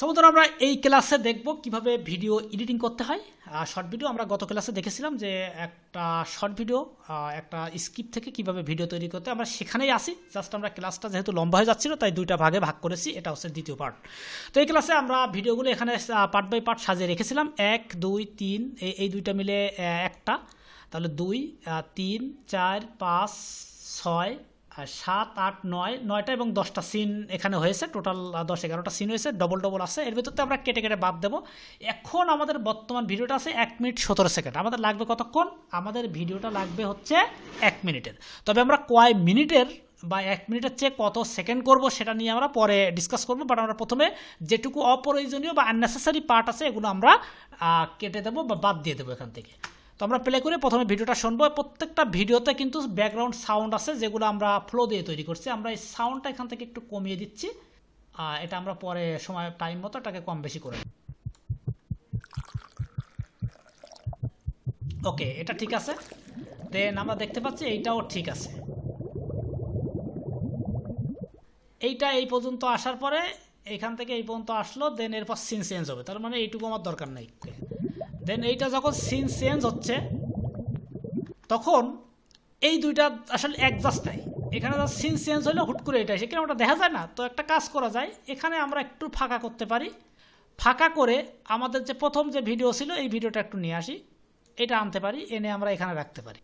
বন্ধুরা আমরা এই ক্লাসে দেখব কিভাবে ভিডিও এডিটিং করতে হয়। শর্ট ভিডিও আমরা গত ক্লাসে দেখেছিলাম যে একটা শর্ট ভিডিও একটা স্ক্রিপ্ট থেকে কিভাবে ভিডিও তৈরি করতে, আমরা সেখানেই আসি। জাস্ট আমরা ক্লাসটা যেহেতু লম্বা হয়ে যাচ্ছিল তাই দুইটা ভাগে ভাগ করেছি, এটা হচ্ছে দ্বিতীয় পার্ট। তো এই ক্লাসে আমরা ভিডিওগুলো এখানে পার্ট বাই পার্ট সাজিয়ে রেখেছিলাম, 1 2 3 এই দুইটা মিলে একটা, তাহলে 2 3 4 5 6 7 8 9 9টা এবং 10টা সিন এখানে হয়েছে, টোটাল 10-11টা সিন হয়েছে, ডবল ডবল আছে। এর ভিতরতে আমরা কেটে কেটে বাদ দেবো। এখন আমাদের বর্তমান ভিডিওটা আছে 1 মিনিট 17 সেকেন্ড। আমাদের লাগবে কতক্ষণ? আমাদের ভিডিওটা লাগবে হচ্ছে 1 মিনিটের। তবে আমরা কয় মিনিটের বা 1 মিনিটের চেয়ে কত সেকেন্ড করব সেটা নিয়ে আমরা পরে ডিসকাস করবো। বাট আমরা প্রথমে যেটুকু অপ্রয়োজনীয় বা আননেসেসারি পার্ট আছে এগুলো আমরা কেটে দেবো বা বাদ দিয়ে দেবো এখান থেকে। তো আমরা প্লে করে প্রথমে ভিডিওটা শুনবো। প্রত্যেকটা ভিডিওতে কিন্তু ব্যাকগ্রাউন্ড সাউন্ড আছে যেগুলো আমরা ফ্লো দিয়ে তৈরি করছি। আমরা এই সাউন্ডটা এখান থেকে একটু কমিয়ে দিচ্ছি, এটা আমরা পরে সময় টাইম মতো এটাকে কম বেশি করে। ওকে, এটা ঠিক আছে। দেন আমরা দেখতে পাচ্ছি এইটাও ঠিক আছে। এইটা এই পর্যন্ত আসার পরে এইখান থেকে এই পর্যন্ত আসলো, দেন এরপর সিন চেঞ্জ হবে, তার মানে এইটুকু আমার দরকার নেই। দেন এইটা যখন সিন চেঞ্জ হচ্ছে তখন এই দুইটা আসলে অ্যাডজাস্ট নাই। এখানে সিন চেঞ্জ হলে হুট করে এটা সেখানে ওটা দেখা যায় না। তো একটা কাজ করা যায়, এখানে আমরা একটু ফাঁকা করতে পারি। ফাঁকা করে আমাদের যে প্রথম যে ভিডিও ছিল এই ভিডিওটা একটু নিয়ে আসি, এটা আনতে পারি, এনে আমরা এখানে রাখতে পারি।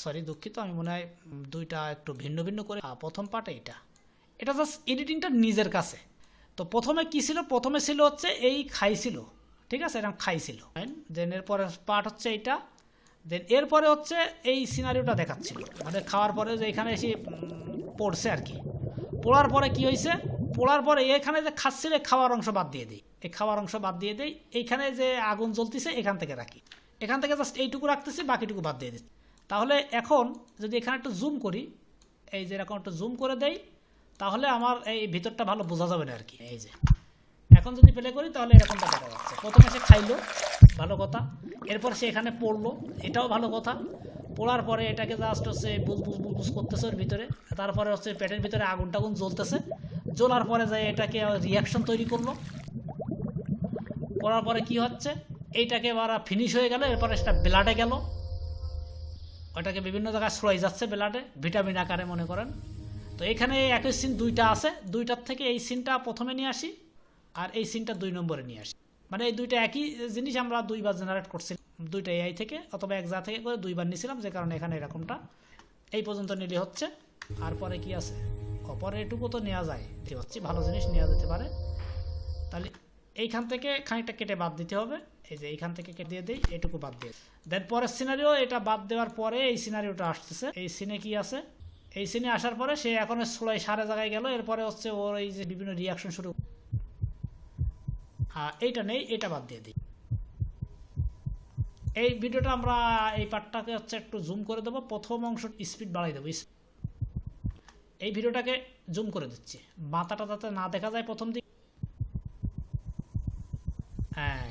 সরি দুঃখিত, আমি মনে হয় দুইটা একটু ভিন্ন ভিন্ন করে। প্রথম পার্ট এটা জাস্ট এডিটিংটা নিজের কাছে। তো প্রথমে কি ছিল? প্রথমে ছিল হচ্ছে এই খাইছিল, ঠিক আছে, এরকম খাইছিল। দেন এরপরে পার্ট হচ্ছে এইটা। দেন এরপরে হচ্ছে এই সিনারিওটা দেখাচ্ছিল, মানে খাওয়ার পরে যে এখানে এসে পড়ছে আর কি। পড়ার পরে কি হয়েছে? পড়ার পরে এখানে যে খাচ্ছিল খাওয়ার অংশ বাদ দিয়ে দিই, এই খাওয়ার অংশ বাদ দিয়ে দিই। এইখানে যে আগুন জ্বলতেছে এখান থেকে রাখি, এখান থেকে জাস্ট এইটুকু রাখতেছি, বাকিটুকু বাদ দিয়ে দিচ্ছি। তাহলে এখন যদি এখানে একটু জুম করি, এই যে এরকম একটু জুম করে দেই, তাহলে আমার এই ভিতরটা ভালো বোঝা যাবে না আর কি। এই যে এখন যদি প্লে করি তাহলে এরকমটা দেখা যাচ্ছে। প্রথমে সে খাইলো, ভালো কথা। এরপর সে এখানে পড়লো, এটাও ভালো কথা। পড়ার পরে এটাকে জাস্ট হচ্ছে বুঝ বুঝ বুঝ বুঝ করতেছে ওর ভিতরে। তারপরে হচ্ছে পেটের ভিতরে আগুন টাগুন জ্বলতেছে, জ্বলার পরে যায় এটাকে রিয়াকশন তৈরি করলো। করার পরে কি হচ্ছে? এইটাকে আবার ফিনিশ হয়ে গেল। এরপরে সেটা ব্লাডে গেল, ওটাকে বিভিন্ন জায়গায় ছড়াই যাচ্ছে ব্লাডে, ভিটামিন আকারে মনে করেন। তো এখানে একই সিন দুইটা আছে, দুইটার থেকে এই সিনটা প্রথমে নিয়ে আসি আর এই সিনটা 2 নম্বরে নিয়ে আসি। মানে এই দুইটা একই জিনিস আমরা দুইবার জেনারেট করছি, দুইটা এআই থেকে অথবা এক জায়গা থেকে করে দুইবার নিয়েছিলাম, যে কারণে এখানে এরকমটা এই পর্যন্ত নিলে হচ্ছে। আর পরে কি আছে? পরে এটুকু তো নেওয়া যায়, ঠিক হচ্ছে, ভালো জিনিস নেওয়া যেতে পারে। তাহলে এইখান থেকে খানিকটা কেটে বাদ দিতে হবে। এই যে এইখান থেকে কেটে দিয়ে দিই, এটুকু বাদ দিয়ে। দেন পরের সিনারিও, এটা বাদ দেওয়ার পরে এই সিনারিওটা আসতেছে। এই সিনে কি আছে? এই সিনে আসার পরে সে এখন সোলাই সারা জায়গায় গেল। এরপরে হচ্ছে ওর এই যে বিভিন্ন রিয়াকশন শুরু। এইটা নেই, এটা বাদ দিয়ে দিই। এই ভিডিওটা আমরা এই পার্টটাকে হচ্ছে একটু জুম করে দেবো, প্রথম অংশ স্পিড বাড়াই দেবো। এই ভিডিওটাকে জুম করে দিচ্ছি, মাথাটা যাতে না দেখা যায় প্রথম দিকে। হ্যাঁ,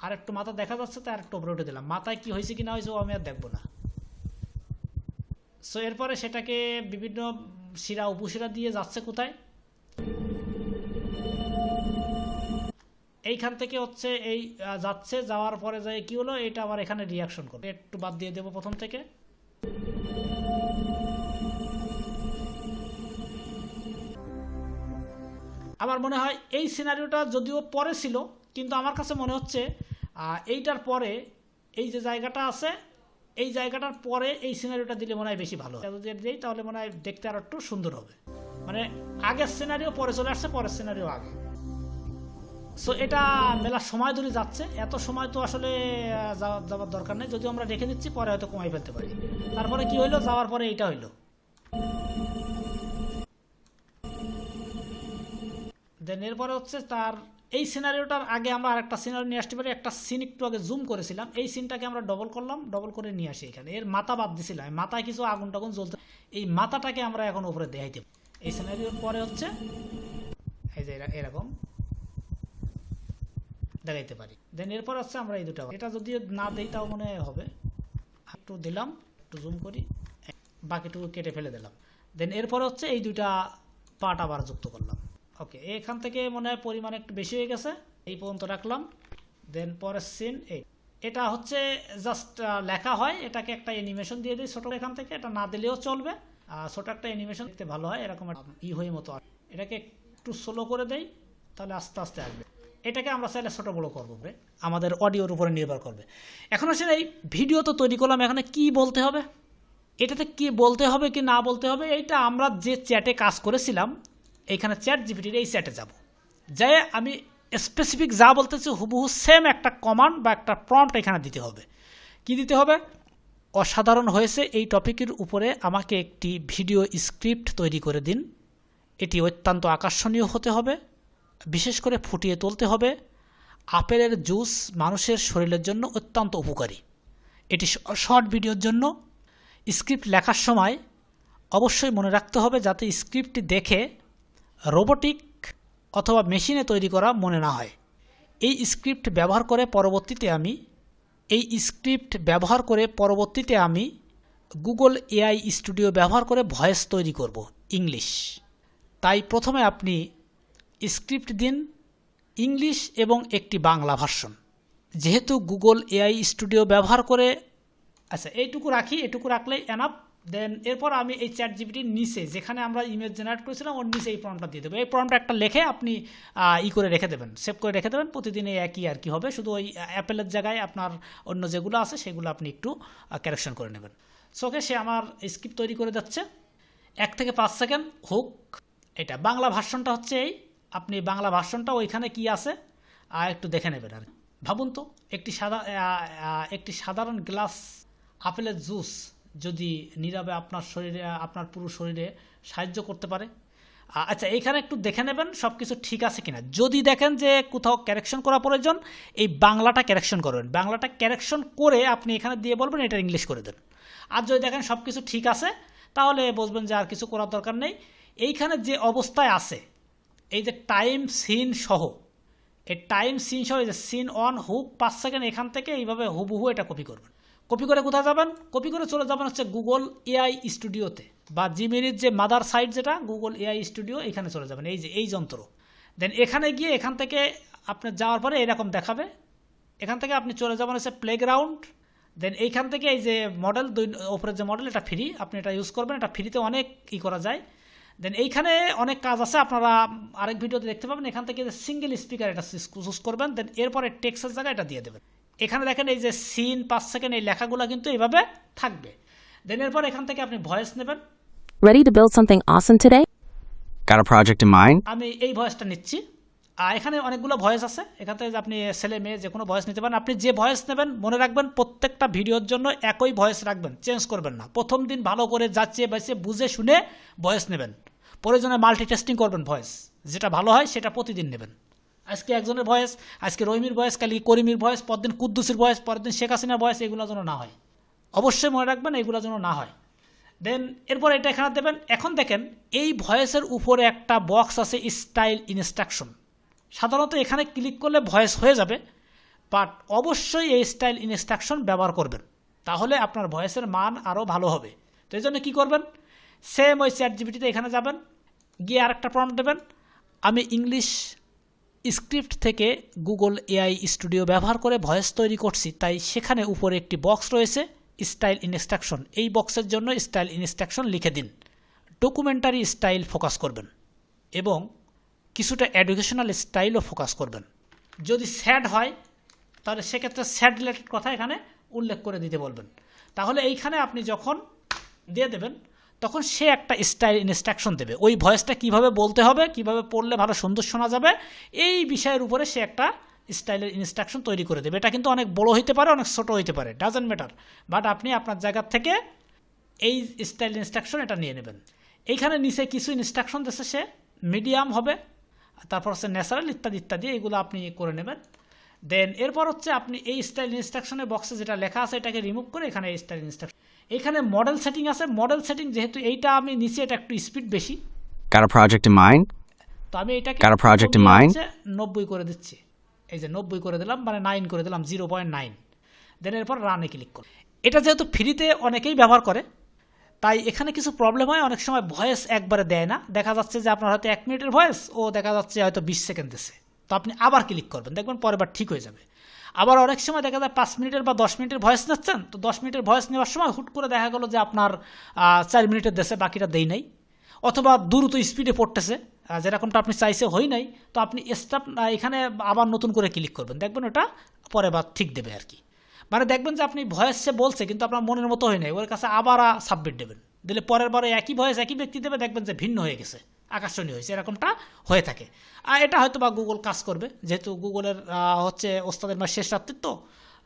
আর একটু মাথা দেখা যাচ্ছে, তাই আর একটু উপরে উঠে দিলাম। মাথায় কি হয়েছে কি না হয়েছে ও আমি আর দেখবো না। সো এরপরে সেটাকে বিভিন্ন শিরা উপশিরা দিয়ে যাচ্ছে কোথায়? এইখান থেকে হচ্ছে এই যাচ্ছে, যাওয়ার পরে যায় কি হলো? এটা আবার এখানে রিয়াকশন করবে। একটু বাদ দিয়ে দেবো প্রথম থেকে। আমার মনে হয় এই সিনারিওটা যদিও পরে ছিল, কিন্তু আমার কাছে মনে হচ্ছে এইটার পরে এই যে জায়গাটা আছে, এই জায়গাটার পরে এই সিনারিওটা দিলে মনে হয় বেশি ভালো। যদি দিই তাহলে মনে হয় দেখতে আরো একটু সুন্দর হবে। মানে আগের সিনারিও পরে চলে আসছে, পরের সিনারিও আগে। সো এটা মেলা সময় ধরে যাচ্ছে, এত সময় তো আসলে যাওয়ার দরকার নেই। যদিও আমরা রেখে দিচ্ছি, পরে হয়তো কমাই ফেলতে পারি। তারপরে কি হইলো? যাওয়ার পরে এইটা হইলো। দেন এরপরে হচ্ছে তার এই সিনারিওটার আগে আমরা আরেকটা সিনারিও নিয়ে আসতে পারি। একটা সিন একটু আগে জুম করেছিলাম, এই সিনটাকে আমরা ডবল করলাম, ডবল করে নিয়ে আসি এখানে। এর মাথা বাদ দিছিলাম, মাথায় কিছু আগুন টাগুন জ্বলতে, এই মাথাটাকে আমরা এখন উপরে দেখাইতে। এই সিনারিওর পরে হচ্ছে এই যে এরকম দেখাইতে পারি। দেন এরপর হচ্ছে আমরা এই দুটো, এটা যদি না দেই তাও মনে হবে। একটু দিলাম, একটু জুম করি, বাকিটুকু কেটে ফেলে দিলাম। দেন এরপর হচ্ছে এই দুইটা পার্ট আবার যুক্ত করলাম। ওকে, এখান থেকে মনে হয় পরিমাণ একটু বেশি হয়ে গেছে, এই পর্যন্ত রাখলাম। দেন পরের সিন এটা হচ্ছে জাস্ট লেখা হয়, এটাকে একটা অ্যানিমেশন দিয়ে দিই ছোট, এখান থেকে এটা না দিলেও চলবে, ছোট একটা অ্যানিমেশন দেখতে ভালো হয়, এরকম হয়ে মতো। এটাকে একটু স্লো করে দেই, তাহলে আস্তে আস্তে আসবে। এটাকে আমরা চাইলে ছোটো বড়ো করবো, আমাদের অডিওর উপরে নির্ভর করবে। এখন আসলে এই ভিডিও তো তৈরি করলাম, এখানে কি বলতে হবে, এটাতে কি বলতে হবে কি না বলতে হবে, এইটা আমরা যে চ্যাটে কাজ করেছিলাম এইখানে চ্যাট জিপিটির এই চ্যাটে যাব, যাই আমি স্পেসিফিক যা বলতেছি হুবহু সেম একটা কমান্ড বা একটা প্রম্পট এখানে দিতে হবে। কি দিতে হবে? অসাধারণ হয়েছে এই টপিকের উপরে আমাকে একটি ভিডিও স্ক্রিপ্ট তৈরি করে দিন, এটি অত্যন্ত আকর্ষণীয় হতে হবে, বিশেষ করে ফুটিয়ে তুলতে হবে। আপেলের জুস মানুষের শরীরের জন্য অত্যন্ত উপকারী। এটি শর্ট ভিডিওর জন্য। স্ক্রিপ্ট লেখার সময় অবশ্যই মনে রাখতে হবে যাতে স্ক্রিপ্টটি দেখে রোবোটিক অথবা মেশিনে তৈরি করা মনে না হয়। এই স্ক্রিপ্ট ব্যবহার করে পরবর্তীতে আমি গুগল এআই স্টুডিও ব্যবহার করে ভয়েস তৈরি করব ইংলিশ। তাই প্রথমে আপনি স্ক্রিপ্ট দিন ইংলিশ এবং একটি বাংলা ভার্সন। যেহেতু গুগল এআই স্টুডিও ব্যবহার করে, আচ্ছা এইটুকু রাখি, এটুকু রাখলেই এনাফ। দেন এরপর আমি এই চ্যাট জিপিটির নিচে যেখানে আমরা ইমেজ জেনারেট করেছিলাম ওর নিচে এই প্রম্পটটা দিয়ে দেবো। এই প্রম্পটটা একটা লেখে আপনি করে রেখে দেবেন, সেভ করে রেখে দেবেন। প্রতিদিন একই আর কি হবে, শুধু ওই অ্যাপেলের জায়গায় আপনার অন্য যেগুলো আছে সেগুলো আপনি একটু কারেকশন করে নেবেন। ওকে, সে আমার স্ক্রিপ্ট তৈরি করে যাচ্ছে। 1 থেকে 5 সেকেন্ড হুক। এটা বাংলা ভার্সনটা হচ্ছে এই, আপনি বাংলা ভার্সনটা ওইখানে কি আছে একটু দেখে নেবেন। আর ভাবুন তো একটি সাধারণ গ্লাস আপেলের জুস যদি নীরবে আপনার পুরো শরীরে সাহায্য করতে পারে। আচ্ছা, এইখানে একটু দেখে নেবেন সব কিছু ঠিক আছে কিনা। যদি দেখেন যে কোথাও ক্যারেকশন করা প্রয়োজন, এই বাংলাটা ক্যারেকশন করবেন। বাংলাটা ক্যারেকশন করে আপনি এখানে দিয়ে বলবেন এটা ইংলিশ করে দেন। আর যদি দেখেন সব কিছু ঠিক আছে তাহলে বুঝবেন যে আর কিছু করার দরকার নেই। এইখানে যে অবস্থায় আছে, এই যে টাইম সিন সহ, এই টাইম সিন সহ, এই যে সিন অন হুক 5 সেকেন্ড, এখান থেকে এইভাবে হুবহু এটা কপি করবেন। কপি করে কোথায় যাবেন? কপি করে চলে যাবেন হচ্ছে গুগল এআই স্টুডিওতে, বা জিমিনির যে মাদার সাইট যেটা গুগল এআই স্টুডিও, এখানে চলে যাবেন, এই যে এই যন্ত্র। দেন এখানে গিয়ে এখান থেকে আপনি যাওয়ার পরে এরকম দেখাবে। এখান থেকে আপনি চলে যাবেন হচ্ছে প্লেগ্রাউন্ড। দেন এইখান থেকে এই যে মডেল, ওপরের যে মডেল, এটা ফ্রি, আপনি এটা ইউজ করবেন। এটা ফ্রিতে অনেক করা যায়। দেন এইখানে অনেক কাজ আছে, আপনারা আরেক ভিডিওতে দেখতে পাবেন। এখান থেকে যে সিঙ্গেল স্পিকার এটা চুজ করবেন। দেন এরপরে টেক্সটের জায়গায় এটা দিয়ে দেবেন। এখানে দেখেন এই যে সিন 5 সেকেন্ড, এই লেখাগুলো কিন্তু এইভাবে থাকবে। দেন এরপর এখান থেকে আপনি ভয়েস নেবেন। Ready to build something awesome today? Got a project in mind? আমি এই ভয়েসটা নিচ্ছি। এখানে অনেকগুলো ভয়েস আছে, এখান থেকে আপনি ছেলে মেয়ে যে কোনো ভয়েস নিতে পারেন। আপনি যে ভয়েস নেবেন মনে রাখবেন প্রত্যেকটা ভিডিওর জন্য একই ভয়েস রাখবেন, চেঞ্জ করবেন না। প্রথম দিন ভালো করে যাচ্ছে বাঁচিয়ে বুঝে শুনে ভয়েস নেবেন। প্রয়োজনে মাল্টিটেস্টিং করবেন, ভয়েস যেটা ভালো হয় সেটা প্রতিদিন নেবেন। আজকে একজনের ভয়েস, আজকে রহিমির ভয়েস, কালকে করিমির ভয়েস, পরদিন কুদ্দুসির ভয়েস, পরের দিন শেখ হাসিনার ভয়েস, এগুলো যেন না হয়। অবশ্যই মনে রাখবেন এগুলো যেন না হয়। দেন এরপর এটা এখানে দেবেন। এখন দেখেন এই ভয়েসের উপরে একটা বক্স আছে, স্টাইল ইনস্ট্রাকশন। সাধারণত এখানে ক্লিক করলে ভয়েস হয়ে যাবে, বাট অবশ্যই এই স্টাইল ইনস্ট্রাকশন ব্যবহার করবেন, তাহলে আপনার ভয়েসের মান আরও ভালো হবে। তো এই জন্য কী করবেন, সেম ওই চ্যাট জিপিটিতে এখানে যাবেন, গিয়ে আরেকটা প্রম্পট দেবেন। আমি ইংলিশ স্ক্রিপ্ট থেকে গুগল এআই স্টুডিও ব্যবহার করে ভয়েস তৈরি করছি, তাই সেখানে উপরে একটি বক্স রয়েছে স্টাইল ইনস্ট্রাকশন। এই বক্সের জন্য স্টাইল ইনস্ট্রাকশন লিখে দিন। ডকুমেন্টারি স্টাইল ফোকাস করবেন এবং কিছুটা এডুকেশনাল স্টাইলও ফোকাস করবেন। যদি স্যাড হয় তাহলে সেক্ষেত্রে স্যাড রিলেটেড কথা এখানে উল্লেখ করে দিতে বলবেন। তাহলে এইখানে আপনি যখন দিয়ে দেবেন তখন সে একটা স্টাইল ইনস্ট্রাকশন দেবে। ওই ভয়েসটা কিভাবে বলতে হবে, কিভাবে পড়লে ভালো সুন্দর শোনা যাবে, এই বিষয়ের উপরে সে একটা স্টাইলের ইনস্ট্রাকশন তৈরি করে দেবে। এটা কিন্তু অনেক বড় হইতে পারে, অনেক ছোটো হইতে পারে, ডাজেন্ট ম্যাটার। বাট আপনি আপনার জায়গার থেকে এই স্টাইল ইনস্ট্রাকশন এটা নিয়ে নেবেন। এইখানে নিচে কিছু ইনস্ট্রাকশন দিচ্ছে, সে মিডিয়াম হবে, তারপর হচ্ছে ন্যাচারাল ইত্যাদি ইত্যাদি, এগুলো আপনি করে নেবেন। দেন এরপর হচ্ছে আপনি এই স্টাইল ইনস্ট্রাকশনের বক্সে যেটা লেখা আছে এটাকে রিমুভ করে এখানে এই স্টাইল ইনস্ট্রাকশন, এখানে মডেল সেটিং আছে। মডেল সেটিং যেহেতু এইটা আমি নিচে, এটা একটু স্পিড বেশি। Got a project in mind? তো আমি এটাকে Got a project in mind? 90 করে দিচ্ছি। এই যে 90 করে দিলাম, মানে 9 করে দিলাম, 0.9। দেন এরপর রানে ক্লিক করুন। এটা যেহেতু ফ্রিতে অনেকেই ব্যবহার করে, তাই এখানে কিছু প্রবলেম হয়, অনেক সময় ভয়েস একবারে দেয় না, দেখা যাচ্ছে যে আপনার হয়তো 1 মিনিটের ভয়েস ও দেখা যাচ্ছে হয়তো 20 সেকেন্ড দিছে, তো আপনি আবার ক্লিক করবেন, দেখবেন পরের বার ঠিক হয়ে যাবে। আবার অনেক সময় দেখা যায় 5 মিনিটের বা 10 মিনিটের ভয়েস নিচ্ছেন, তো 10 মিনিটের ভয়েস নেওয়ার সময় হুট করে দেখা গেল যে আপনার 4 মিনিটের দেশে, বাকিটা দেই নাই, অথবা দ্রুত স্পিডে পড়তেছে, যেরকমটা আপনি চাইছে হই নাই, তো আপনি স্টপ এখানে আবার নতুন করে ক্লিক করবেন, দেখবেন ওটা পরে বার ঠিক দেবে আর কি। মানে দেখবেন যে আপনি ভয়েস সে বলছে কিন্তু আপনার মনের মতো হয় নাই, ওর কাছে আবার সাবমিট দেবেন, দিলে পরের বারে একই ভয়েস একই ব্যক্তি দেবে, দেখবেন যে ভিন্ন হয়ে গেছে, আকর্ষণীয় হয়েছে, এরকমটা হয়ে থাকে। আর এটা হয়তো বা গুগল কাজ করবে, যেহেতু গুগলের হচ্ছে ওস্তাদের মাস শেষ রাত্রির,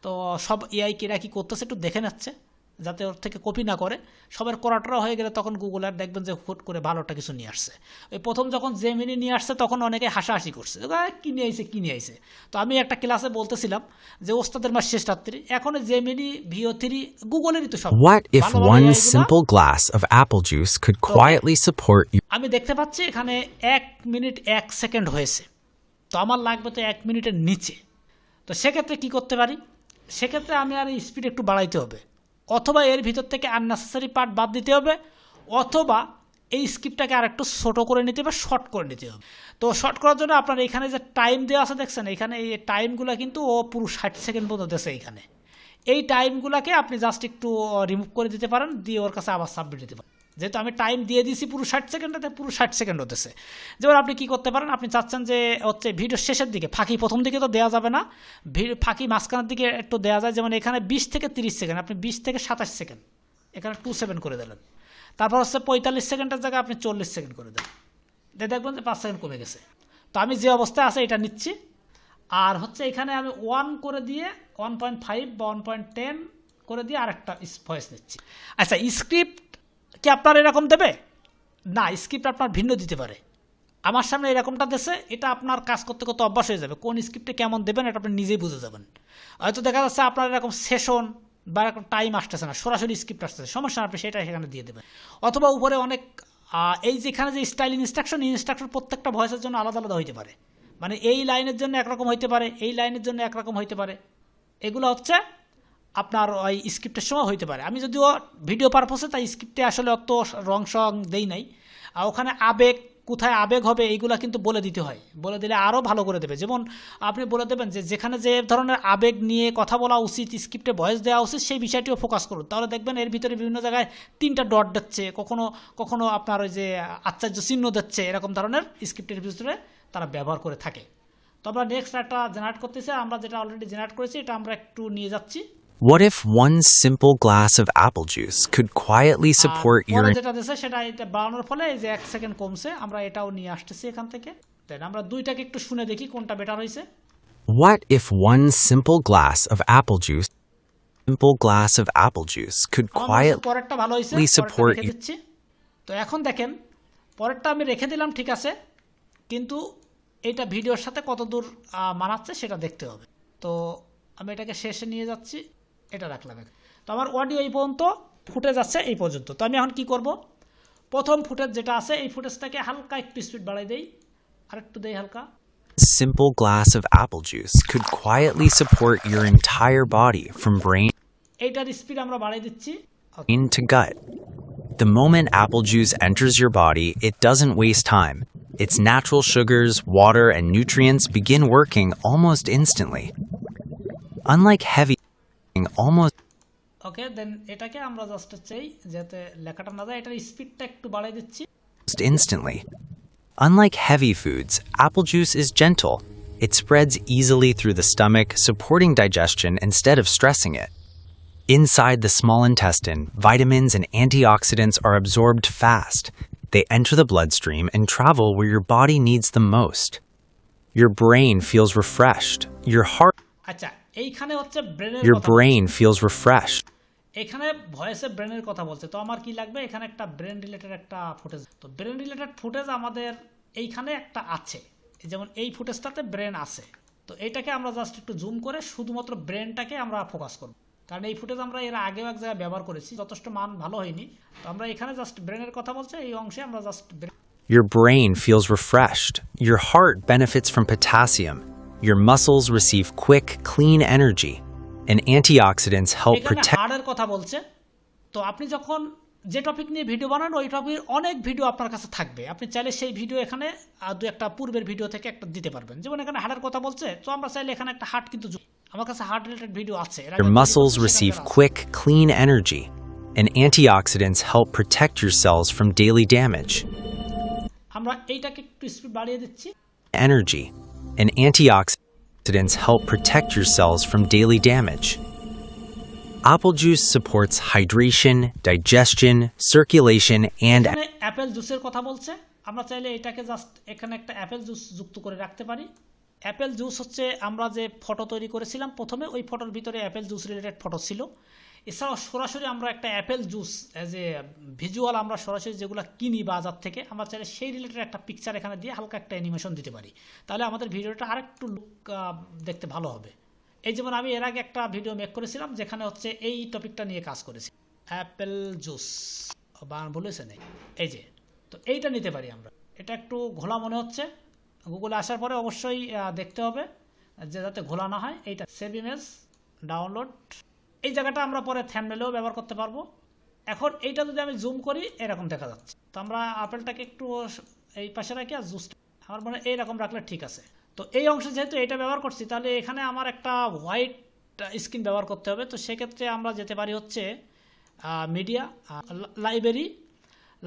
তো সব এআই কিরা কী করতেছে একটু দেখে নিচ্ছে, যাতে ওর থেকে কপি না করে। সবার করাটা হয়ে গেলে তখন গুগল আর দেখবেন যে হুট করে ভালোটা কিছু নিয়ে আসছে। ওই প্রথম যখন জেমিনি নিয়ে আসছে তখন অনেকে হাসাহাসি করছে, কিনে আইছে। তো আমি একটা ক্লাসে বলতেছিলাম যে ওস্তাদের মাস শেষ রাত্রি, এখন জেমিনি VO3 গুগলেরই তো সব। What if ভালো ভালো one AI গুলা- simple glass of apple juice could quietly support you? আমি দেখতে পাচ্ছি এখানে 1 মিনিট 1 সেকেন্ড হয়েছে, তো আমার লাগবে তো 1 মিনিটের নিচে। তো সেক্ষেত্রে কি করতে পারি, সেক্ষেত্রে আমি আর স্পিড একটু বাড়াইতে হবে, অথবা এর ভিতর থেকে আননেসেসারি পার্ট বাদ দিতে হবে, অথবা এই স্ক্রিপ্টটাকে আর একটু ছোটো করে নিতে হবে, শর্ট করে নিতে হবে। তো শর্ট করার জন্য আপনার এখানে যে টাইম দেওয়া আছে দেখছেন, এখানে এই টাইমগুলো কিন্তু ও পুরো 60 সেকেন্ড পর্যন্ত দিয়েছে এখানে। এই টাইমগুলোকে আপনি জাস্ট একটু রিমুভ করে দিতে পারেন, দিয়ে ওর কাছে আবার সাবমিট দিতে পারেন। যেহেতু আমি টাইম দিয়ে দিয়েছি পুরো 60 সেকেন্ডে, পুরো 60 সেকেন্ড হতেছে। যেমন আপনি কি করতে পারেন, আপনি চাচ্ছেন যে হচ্ছে ভিডিওর শেষের দিকে ফাঁকি, প্রথম দিকে তো দেওয়া যাবে না, ফাঁকি মাঝখানের দিকে একটু দেওয়া যায়, যেমন এখানে 20 থেকে 30 সেকেন্ড, আপনি 20 থেকে 27 সেকেন্ড এখানে 27 করে দিলেন। তারপর হচ্ছে 45 সেকেন্ডের জায়গায় আপনি 40 সেকেন্ড করে দেন, দেখবেন যে 5 সেকেন্ড কমে গেছে। তো আমি যে অবস্থায় আছে এটা নিচ্ছি, আর হচ্ছে এখানে আমি 1 করে দিয়ে 1.5 বা 1.10 করে দিয়ে আরেকটা ভয়েস নিচ্ছি। আচ্ছা, স্ক্রিপ্ট কি আপনার এরকম দেবে? না, স্ক্রিপ্ট আপনার ভিন্ন দিতে পারে। আমার সামনে এরকমটা দেশে, এটা আপনার কাজ করতে করতে অভ্যাস হয়ে যাবে, কোন স্ক্রিপ্টে কেমন দেবেন এটা আপনি নিজেই বুঝে যাবেন। হয়তো দেখা যাচ্ছে আপনার এরকম সেশন বা এরকম টাইম আসতেছে না, সরাসরি স্ক্রিপ্ট আসতেছে, সমস্যা না, আপনি সেটা সেখানে দিয়ে দেবেন। অথবা উপরে অনেক এই যেখানে যে স্টাইল ইনস্ট্রাকশন প্রত্যেকটা ভয়েসের জন্য আলাদা আলাদা হইতে পারে, মানে এই লাইনের জন্য একরকম হইতে পারে, এই লাইনের জন্য একরকম হইতে পারে, এগুলো হচ্ছে আপনার ওই স্ক্রিপ্টের সময় হইতে পারে। আমি যদিও ভিডিও পারপোসে তাই স্ক্রিপ্টে আসলে অত রং দেই নাই, আর ওখানে আবেগ কোথায় আবেগ হবে এইগুলা কিন্তু বলে দিতে হয়, বলে দিলে আরও ভালো করে দেবে। যেমন আপনি বলে দেবেন যে যেখানে যে ধরনের আবেগ নিয়ে কথা বলা উচিত, স্ক্রিপ্টে ভয়েস দেওয়া উচিত, সেই বিষয়টিও ফোকাস করুন, তাহলে দেখবেন এর ভিতরে বিভিন্ন জায়গায় 3টা ডট দিচ্ছে, কখনো কখনো আপনার ওই যে আশ্চর্য চিহ্ন দিচ্ছে, এরকম ধরনের স্ক্রিপ্টের ভিতরে তারা ব্যবহার করে থাকে। তো আমরা নেক্সট একটা জেনারেট করতেছি, আমরা যেটা অলরেডি জেনারেট করেছি এটা আমরা একটু নিয়ে যাচ্ছি। What if one simple glass of apple juice could quietly support your যেটা দিয়েছে সেটা এটা বাড়ানোর ফলে এই যে 1 সেকেন্ড কমছে, আমরা এটাও নিয়ে আসতেছি এখান থেকে। দেন আমরা দুইটাকে একটু শুনে দেখি কোনটা বেটার হয়েছে। What if one simple glass of apple juice could পরেরটা ভালো হয়েছে, quietly support রেখে দিচ্ছি। তো এখন দেখেন পরেরটা আমি রেখে দিলাম, ঠিক আছে, কিন্তু এটা ভিডিওর সাথে কতদূর মানাচ্ছে সেটা দেখতে হবে। তো আমি এটাকে শেষে নিয়ে যাচ্ছি, এটা রাখলাম। তো আমার অডিও এই পর্যন্ত, ফুটেজ আছে এই পর্যন্ত। তো আমি এখন কি করব, প্রথম ফুটেজ যেটা আছে এই ফুটেজটাকে হালকা একটু স্পিড বাড়াই দেই, আর একটু দেই হালকা। simple glass of apple juice could quietly support your entire body from brain এইটার স্পিড আমরা বাড়াই দিচ্ছি। to gut. The moment apple juice enters your body, it doesn't waste time. Its natural sugars, water, and nutrients begin working almost instantly. Unlike heavy almost ওকে, দেন এটাকে আমরা just চাই যাতে লেখাটা না যায়, এটার স্পিডটা একটু বাড়াই দিচ্ছি। instantly. Unlike heavy foods, apple juice is gentle. It spreads easily through the stomach, supporting digestion instead of stressing it. Inside the small intestine, vitamins and antioxidants are absorbed fast. They enter the bloodstream and travel where your body needs them most. Your brain feels refreshed. আচ্ছা, এইখানে হচ্ছে ব্রেনের Your কথা, brain feels refreshed. এখানে ভয়েসে ব্রেনের কথা বলছে। তো আমার কি লাগবে, এখানে একটা ব্রেন রিলেটেড একটা ফুটেজ। তো ব্রেন রিলেটেড ফুটেজ আমাদের এইখানে একটা আছে, যেমন এই ফুটেজটাতে ব্রেন আছে। তো এইটাকে আমরা জাস্ট একটু জুম করে শুধুমাত্র ব্রেনটাকে আমরা ফোকাস করব, কারণ এই ফুটেজ আমরা এর আগেও এক জায়গায় ব্যবহার করেছি, যথেষ্ট মান ভালো হয়নি। তো আমরা এখানে জাস্ট ব্রেনের কথা বলছে, এই অংশে আমরা just Your brain feels refreshed. Your heart benefits from potassium. Your muscles receive quick, clean energy. And antioxidants help এখানে protect. হাড়ের কথা বলছে। তো আপনি যখন যে টপিক নিয়ে ভিডিও বানান ওই টপিকের অনেক ভিডিও আপনার কাছে থাকবে, আপনি চাইলে সেই ভিডিও এখানে দু একটা পূর্বের ভিডিও থেকে একটা দিতে পারবেন। যেমন এখানে হার্টের কথা বলছে, তো আমরা চাইলে এখানে একটা হার্ট কিন্তু আমার কাছে হার্ট রিলেটেড ভিডিও আছে। Your muscles receive quick, clean energy, and antioxidants help protect your cells from daily damage. আমরা এইটাকে একটু স্পিড বাড়িয়ে দিচ্ছি। Energy and antioxidants help protect your cells from daily damage. Apple juice supports hydration, digestion, circulation, and এখানে Apple জুসের কথা বলছে, আমরা চাইলে এটাকে জাস্ট এখানে একটা অ্যাপেল জুস যুক্ত করে রাখতে পারি। অ্যাপেল জুস হচ্ছে আমরা যে ফটো তৈরি করেছিলাম প্রথমে, ওই ফটোর ভিতরে অ্যাপেল জুস রিলেটেড ফটো ছিল। এছাড়াও সরাসরি আমরা একটা Apple juice as a visual আমরা সরাসরি যেগুলো কিনি বাজার থেকে, আমরা চাইলে সেই রিলেটেড একটা পিকচার এখানে দিয়ে হালকা একটা অ্যানিমেশন দিতে পারি, তাহলে আমাদের ভিডিওটা আরেকটু লুক দেখতে ভালো হবে। এই যেমন আমি এর আগে একটা ভিডিও মেক করেছিলাম যেখানে হচ্ছে এই টপিকটা নিয়ে কাজ করেছি, অ্যাপেল জুস বলেছে না, এই যে, তো এইটা নিতে পারি আমরা। এটা একটু ঘোলা মনে হচ্ছে, গুগলে আসার পরে অবশ্যই দেখতে হবে যে যাতে ঘোলা না হয়। এইটা সেভ ইমেজ, ডাউনলোড, এই জায়গাটা আমরা পরে থাম্বনেলেও ব্যবহার করতে পারবো। এখন এইটা যদি আমি জুম করি এরকম দেখা যাচ্ছে, তো আমরা আপেলটাকে একটু এই পাশে রাখি আর জুসটা আমার মনে হয় এইরকম রাখলে ঠিক আছে। তো এই অংশে যেহেতু এটা ব্যবহার করছি, তাহলে এখানে আমার একটা হোয়াইট স্ক্রিন ব্যবহার করতে হবে। তো সেক্ষেত্রে আমরা যেতে পারি হচ্ছে মিডিয়া,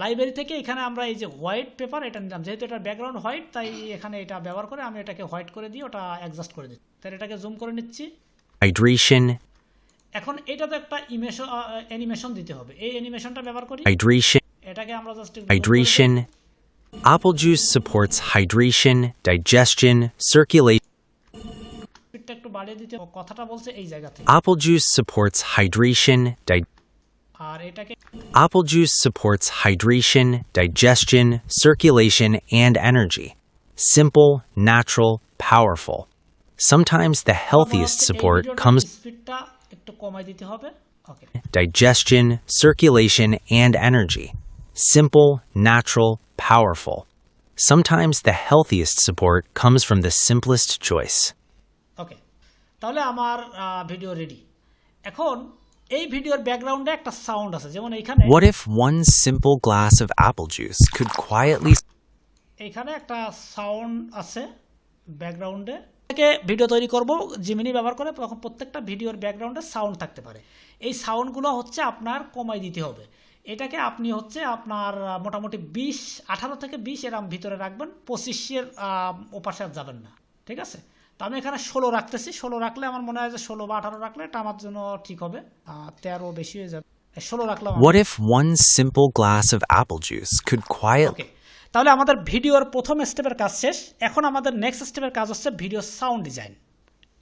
লাইব্রেরি থেকে এখানে আমরা এই যে হোয়াইট পেপার এটা নিলাম, যেহেতু এটার ব্যাকগ্রাউন্ড হোয়াইট তাই এখানে এটা ব্যবহার করে আমি এটাকে হোয়াইট করে দিই, ওটা অ্যাডজাস্ট করে দিই। তাহলে এটাকে জুম করে নিচ্ছি। hydration, এখন এটা তো একটা অ্যানিমেশন দিতে হবে, এই অ্যানিমেশনটা ব্যবহার করি। এটাকে আমরা just hydration. Apple juice supports hydration, digestion, circulation. স্পিডটা একটু বাড়িয়ে দিতে, কথাটা বলছে এই জায়গা থেকে। Apple juice supports hydration, আর এটাকে Apple juice supports hydration, digestion, circulation, and energy. Simple, natural, powerful. Sometimes the healthiest support comes স্পিডটা একটু কমাই দিতে হবে। ওকে, digestion, circulation, and energy. Simple, natural, powerful. Sometimes the healthiest support comes from the simplest choice. ওকে, তাহলে আমার video ready. এখন এই ভিডিওর ব্যাকগ্রাউন্ডে একটা সাউন্ড আছে, যেমন এইখানে What if one simple glass of apple juice could quietly এইখানে একটা সাউন্ড আছে ব্যাকগ্রাউন্ডে। থেকে ভিডিও তৈরি করব জিমিনি ব্যবহার করে, তখন প্রত্যেকটা ভিডিওর ব্যাকগ্রাউন্ডে সাউন্ড থাকতে পারে। এই সাউন্ডগুলো হচ্ছে আপনার কমাই দিতে হবে। এটাকে আপনি হচ্ছে আপনার মোটামুটি 18 থেকে 20 এরম ভিতরে রাখবেন, 25-এর ওপাশে আর যাবেন না, ঠিক আছে? তো আমি এখানে 16 রাখতেছি, 16 রাখলে আমার মনে হয় যে 16 বা 18 রাখলে এটা আমার জন্য ঠিক হবে। 13 বেশি হয়ে যাবে, 16 রাখলাম। What if one simple glass of apple juice could quietly ওকে, তাহলে আমাদের ভিডিওর প্রথম স্টেপের কাজ শেষ। এখন আমাদের নেক্সট স্টেপের কাজ হচ্ছে ভিডিও সাউন্ড ডিজাইন।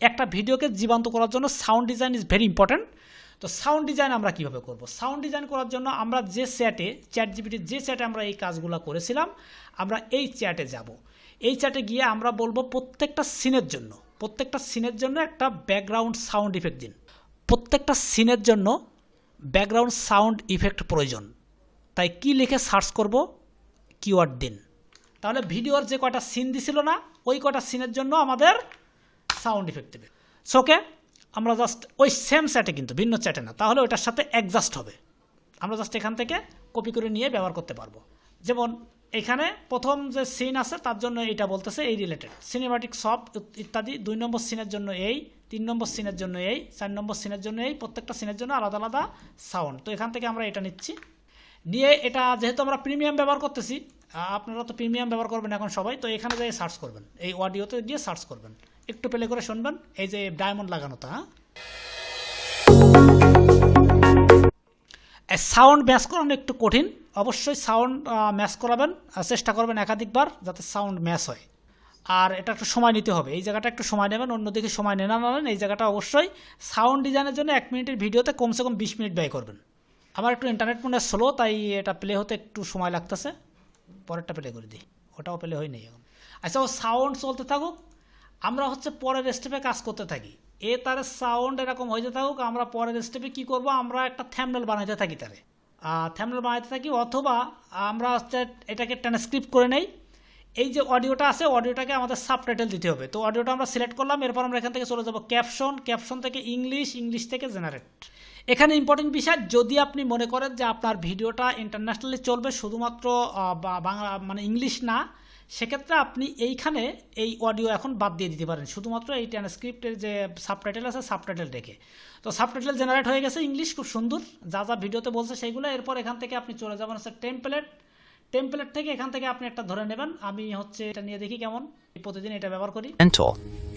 একটা ভিডিওকে জীবন্ত করার জন্য sound design is very important. তো সাউন্ড ডিজাইন আমরা কিভাবে করব? সাউন্ড ডিজাইন করার জন্য আমরা যে চ্যাট জিপিটি যে চ্যাটে আমরা এই কাজগুলো করেছিলাম, আমরা এই চ্যাটে যাব। এই চ্যাটে গিয়ে আমরা বলবো প্রত্যেকটা সিনের জন্য একটা ব্যাকগ্রাউন্ড সাউন্ড ইফেক্ট দিন। প্রত্যেকটা সিনের জন্য ব্যাকগ্রাউন্ড সাউন্ড ইফেক্ট প্রয়োজন। তাই কি লিখে সার্চ করব? কিওয়ার্ড দিন। তাহলে ভিডিওর যে কয়টা সিন দিছিল না, ওই কয়টা সিনের জন্য আমাদের সাউন্ড ইফেক্ট দেবে। সোকে আমরা জাস্ট ওই সেম চ্যাটে, কিন্তু ভিন্ন চ্যাটে না, তাহলে ওইটার সাথে অ্যাডজাস্ট হবে। আমরা জাস্ট এখান থেকে কপি করে নিয়ে ব্যবহার করতে পারবো। যেমন এখানে প্রথম যে সিন আছে তার জন্য এইটা বলতেছে এই রিলেটেড সিনেমাটিক সব ইত্যাদি। 2 নম্বর সিনের জন্য এই, 3 নম্বর সিনের জন্য এই, 4 নম্বর সিনের জন্য এই, প্রত্যেকটা সিনের জন্য আলাদা আলাদা সাউন্ড। তো এখান থেকে আমরা এটা নিচ্ছি, নিয়ে এটা যেহেতু আমরা প্রিমিয়াম ব্যবহার করতেছি, আপনারা তো প্রিমিয়াম ব্যবহার করবেন এখন সবাই, তো এখানে যাই সার্চ করবেন, এই অডিওতে গিয়ে সার্চ করবেন, একটু প্লে করে শুনবেন। এই যে ডায়মন্ড লাগানোটা, সাউন্ড ম্যাচ করানো একটু কঠিন, অবশ্যই সাউন্ড ম্যাচ করাবেন, চেষ্টা করবেন একাধিকবার যাতে সাউন্ড ম্যাচ হয়। আর এটা একটু সময় নিতে হবে, এই জায়গাটা একটু সময় নেবেন, অন্যদিকে সময় নেন। এই জায়গাটা অবশ্যই সাউন্ড ডিজাইনের জন্য 1 মিনিটের ভিডিওতে কমসে কম 20 মিনিট ব্যয় করবেন। আমার একটু ইন্টারনেট মনে স্লো, তাই এটা প্লে হতে একটু সময় লাগতেছে। পরেরটা প্লে করে দিই, ওটাও প্লে হয়নি এখন। আচ্ছা, ও সাউন্ড চলতে থাকুক, আমরা হচ্ছে পরের স্টেপে কাজ করতে থাকি। তার সাউন্ড এরকম হইতে থাকুক, আমরা পরের স্টেপে কী করব? আমরা একটা থাম্বনেল বানাইতে থাকি, থাম্বনেল বানাইতে থাকি, অথবা আমরা হচ্ছে এটাকে ট্রান্সক্রিপ্ট করে নেই। এই যে অডিওটা আছে অডিওটাকে আমাদের সাবটাইটেল দিতে হবে। তো অডিওটা আমরা সিলেক্ট করলাম, এরপর আমরা এখান থেকে চলে যাব ক্যাপশন, ক্যাপশন থেকে ইংলিশ, ইংলিশ থেকে জেনারেট। এখানে ইম্পর্টেন্ট বিষয়, যদি আপনি মনে করেন যে আপনার ভিডিওটা ইন্টারন্যাশনালি চলবে, শুধুমাত্র বাংলা মানে ইংলিশ না, সেক্ষেত্রে আপনি এইখানে এই অডিও এখন বাদ দিয়ে দিতে পারেন, শুধুমাত্র এই ট্রান্সক্রিপ্টের যে সাবটাইটেল আছে সাবটাইটেল রেখে। তো সাবটাইটেল জেনারেট হয়ে গেছে ইংলিশ, খুব সুন্দর, যা যা ভিডিওতে বলছে সেইগুলো। এরপর এখান থেকে আপনি চলে যাবেন হচ্ছে টেমপ্লেট, টেমপ্লেট থেকে এখান থেকে আপনি একটা ধরে নেবেন। আমি হচ্ছে এটা নিয়ে দেখি কেমন, প্রতিদিন এটা ব্যবহার করি। Gentle.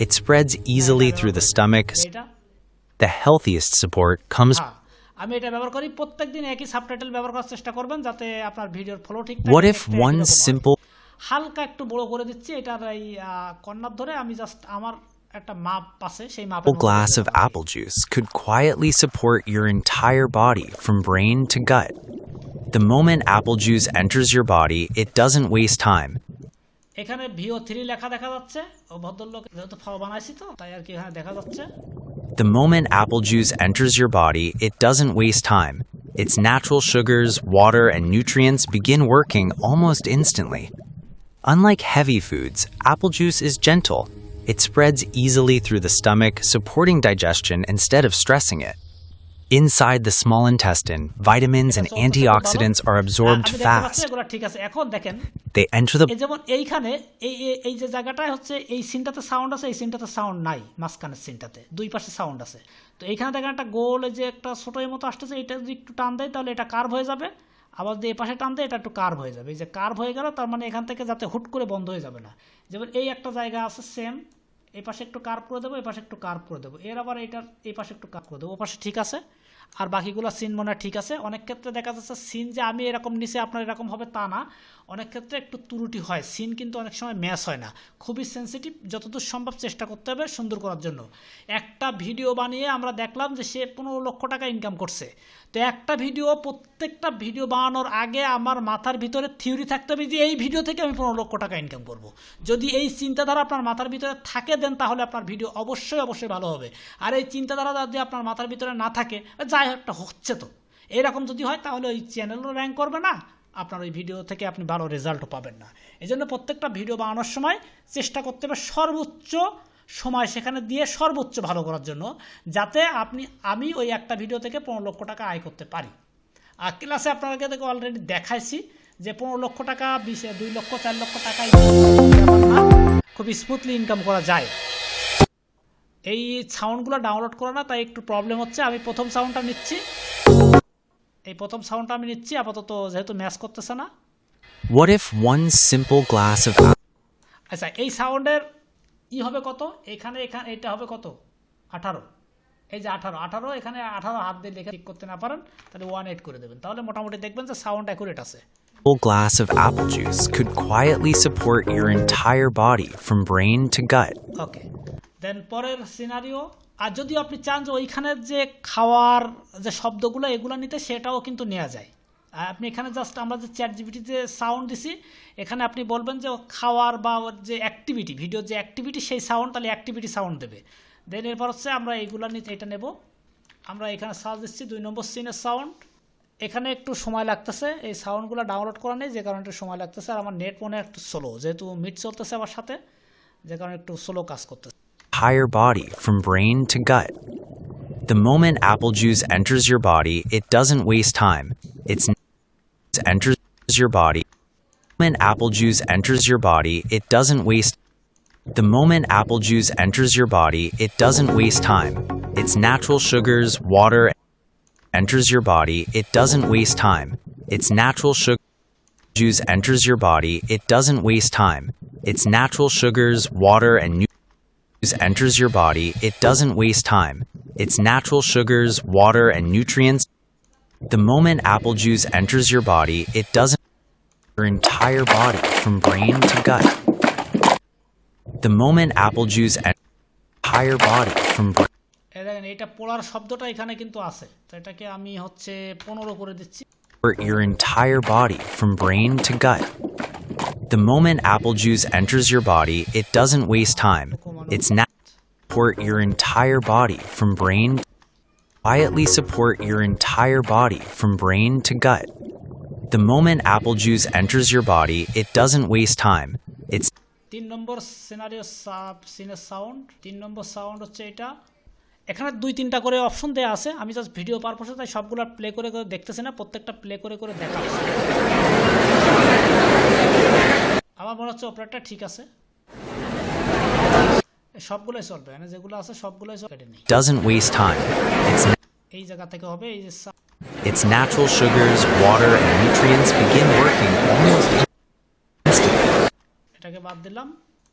It spreads easily through the stomach. এটা The healthiest support comes. হ্যাঁ, আমি এটা ব্যবহার করি। প্রত্যেকদিন একই সাবটাইটেল ব্যবহার করার চেষ্টা করবেন যাতে আপনার ভিডিওর ফলো ঠিক থাকে। What if one simple হালকা একটু বড় করে দিচ্ছি এটার এই কর্নার ধরে, আমি জাস্ট আমার একটা মাপ আছে সেই মাপের মধ্যে glass দিয়ে of দেবো। apple juice could quietly support your entire body from brain to gut? The moment apple juice enters your body, it doesn't waste time. এখানে VO3 লেখা দেখা যাচ্ছে, ও ভদ্রলোক যেহেতু ফাও বানাইছি তো তাই আর কি এখানে দেখা যাচ্ছে। The moment apple juice enters your body, it doesn't waste time. Its natural sugars, water, and nutrients begin working almost instantly. Unlike heavy foods, apple juice is gentle. It spreads easily through the stomach, supporting digestion instead of stressing it. Inside the small intestine, vitamins and antioxidants are absorbed আমি দেখতে পাচ্ছি fast. এগুলো ঠিক আছে। এখন দেখেন They enter the এই যেমন এইখানে এই যে জায়গাটায় হচ্ছে এই সিনটাতে সাউন্ড আছে, এই সিনটাতে সাউন্ড নাই, মাঝখানের সিনটাতে দুই পাশে সাউন্ড আছে। তো এইখানে দেখেন একটা গোল যে একটা ছোট এর মতো আসতেছে, এটা যদি একটু টান দেয় তাহলে এটা কার্ভ হয়ে যাবে, আবার যদি এই পাশে টান দেয় এটা একটু কার্ভ হয়ে যাবে। এই যে কার্ভ হয়ে গেল তার মানে এখান থেকে যাতে হুট করে বন্ধ হয়ে যাবে না। যেমন এই একটা জায়গা আছে সেম, এই পাশে একটু কার্ভ করে দেবো, এই পাশে একটু কার্ভ করে দেবো, এর আবার এইটার এই পাশে একটু কার্ভ করে দেবো, ও পাশে ঠিক আছে। আর বাকিগুলো সিন মনে হয় ঠিক আছে। অনেক ক্ষেত্রে দেখা যাচ্ছে সিন যে আমি এরকম নিচে আপনার এরকম হবে তা না, অনেক ক্ষেত্রে একটু ত্রুটি হয়, সিন কিন্তু অনেক সময় ম্যাচ হয় না। খুবই সেন্সিটিভ, যতদূর সম্ভব চেষ্টা করতে হবে সুন্দর করার জন্য। একটা ভিডিও বানিয়ে আমরা দেখলাম যে সে 15 লক্ষ টাকা ইনকাম করছে। তো একটা ভিডিও, প্রত্যেকটা ভিডিও বানানোর আগে আমার মাথার ভিতরে থিওরি থাকতে হবে যে এই ভিডিও থেকে আমি 15 লক্ষ টাকা ইনকাম করব। যদি এই চিন্তাধারা আপনার মাথার ভিতরে থাকে দেন তাহলে আপনার ভিডিও অবশ্যই অবশ্যই ভালো হবে। আর এই চিন্তাধারা যদি আপনার মাথার ভিতরে না থাকে, যাই একটা হচ্ছে তো এরকম যদি হয় তাহলে ওই চ্যানেলও র্যাঙ্ক করবে না, আপনার ওই ভিডিও থেকে আপনি ভালো রেজাল্টও পাবেন না। এই জন্য প্রত্যেকটা ভিডিও বানানোর সময় চেষ্টা করতে হবে সর্বোচ্চ সময় সেখানে দিয়ে সর্বোচ্চ ভালো করার জন্য, যাতে আমি ওই একটা ভিডিও থেকে 15 লক্ষ টাকা আয় করতে পারি। আর ক্লাসে আপনাদেরকে থেকে অলরেডি দেখাইছি যে 15 লক্ষ টাকা 2 লক্ষ 4 লক্ষ টাকা খুব স্মুথলি ইনকাম করা যায়। এই সাউন্ডগুলো ডাউনলোড করা না, তাই একটু প্রবলেম হচ্ছে। আমি প্রথম সাউন্ডটা নিচ্ছি, এই প্রথম সাউন্ডটা আমি নিচ্ছি আপাতত, যেহেতু ম্যাচ করতেছে না। What if one simple glass of আচ্ছা, এই সাউন্ডের হবে কত, এখানে এটা হবে কত, 18। এই যে 18 এখানে 18 হাত দিয়ে লেখা ঠিক করতে না পারেন তাহলে 18 করে দেবেন, তাহলে মোটামুটি দেখবেন যে সাউন্ড অ্যাকুরেট আছে। glass of apple juice could quietly support your entire body from brain to gut? ওকে, দেন পরের সিনারিও। আর যদি আপনি চান যে ওইখানের যে খাওয়ার যে শব্দগুলো এগুলো নিতে, সেটাও কিন্তু নেওয়া যায়। আপনি এখানে জাস্ট আমরা যে ChatGPT যে সাউন্ড দিছি, এখানে আপনি বলবেন যে খাওয়ার বা যে অ্যাক্টিভিটি, ভিডিওর যে অ্যাক্টিভিটি সেই সাউন্ড, তাহলে অ্যাক্টিভিটি সাউন্ড দেবে। দেন এরপর হচ্ছে আমরা এইগুলো নিতে এটা নেব। আমরা এখানে সার্চ দিচ্ছি 2 নম্বর সিনের সাউন্ড। এখানে একটু সময় লাগতেছে, এই সাউন্ডগুলো ডাউনলোড করা নেই যে কারণে একটু সময় লাগতেছে। আর আমার নেট মনে হয় একটু স্লো, যেহেতু মিট চলতেছে আমার সাথে, যে কারণে একটু স্লো কাজ করতেছে। Entire body from brain to gut. The moment apple juice enters your body, it doesn't waste time. It enters your body. The moment apple juice enters your body, it doesn't waste. The moment apple juice enters your body, it doesn't waste time. Its natural sugars, water enters your body, it doesn't waste time. Its natural sugar juice enters your body, it doesn't waste time. Its natural sugars, water, and enters your body, it doesn't waste time. Its natural sugars, water, and nutrients. The moment apple juice enters your body, it doesn't your entire body from brain to gut. The moment apple juice enters your entire body from brain. দেখেন এটা পড়ার শব্দটা এখানে কিন্তু আছে, তো এটাকে আমি হচ্ছে 15 করে দিচ্ছি। Your entire body from brain to gut. The moment apple juice enters your body, it doesn't waste time. It's now support your entire body from brain. Quietly support your entire body from brain to gut. The moment apple juice enters your body, it doesn't waste time. It's 3 number scenario সিনের sound, 3 নম্বর sound হচ্ছে এটা। এখানে 2-3টা করে option দেওয়া আছে, আমি just video পারপাসে তাই সবগুলো প্লে করে করে দেখতেছি না, প্রত্যেকটা প্লে করে করে দেখা হচ্ছে। আমার মনে হচ্ছে অপারেটর ঠিক আছে, সবগুলোই চলবে, মানে যেগুলো আছে সবগুলোই চলবে। doesn't waste time. এই জায়গা থেকে হবে এই যে Its natural sugars, water, and nutrients begin working almost instantly. এটাকে বাদ দিলাম,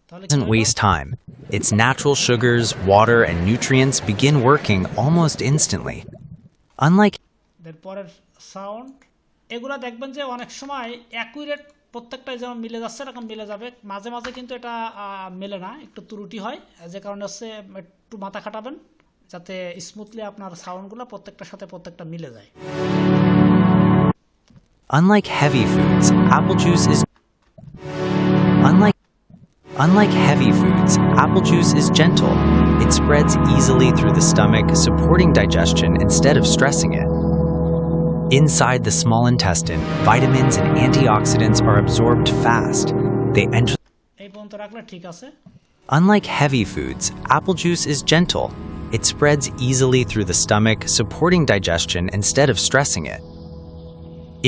তাহলে Doesn't waste time. Its natural sugars, water, and nutrients begin working almost instantly. Unlike পরের সাউন্ড, এগুলা দেখবেন যে অনেক সময় অ্যাকুরেট প্রত্যেকটাই যেমন মিলে যাচ্ছে এরকম মিলে যাবে, মাঝে মাঝে কিন্তু এটা মেলে না, একটু ত্রুটি হয়, যে কারণে হচ্ছে একটু মাথা খাটাবেন যাতে স্মুথলি আপনার সাউন্ডগুলো প্রত্যেকটার সাথে প্রত্যেকটা মিলে যায়। Unlike heavy foods, apple juice is gentle. It spreads easily through the stomach, supporting digestion instead of stressing it. Inside the small intestine, vitamins and antioxidants are absorbed fast. They enter. এই পর্যন্ত রাখলে ঠিক আছে। Unlike heavy foods, apple juice is gentle. It spreads easily through the stomach, supporting digestion instead of stressing it.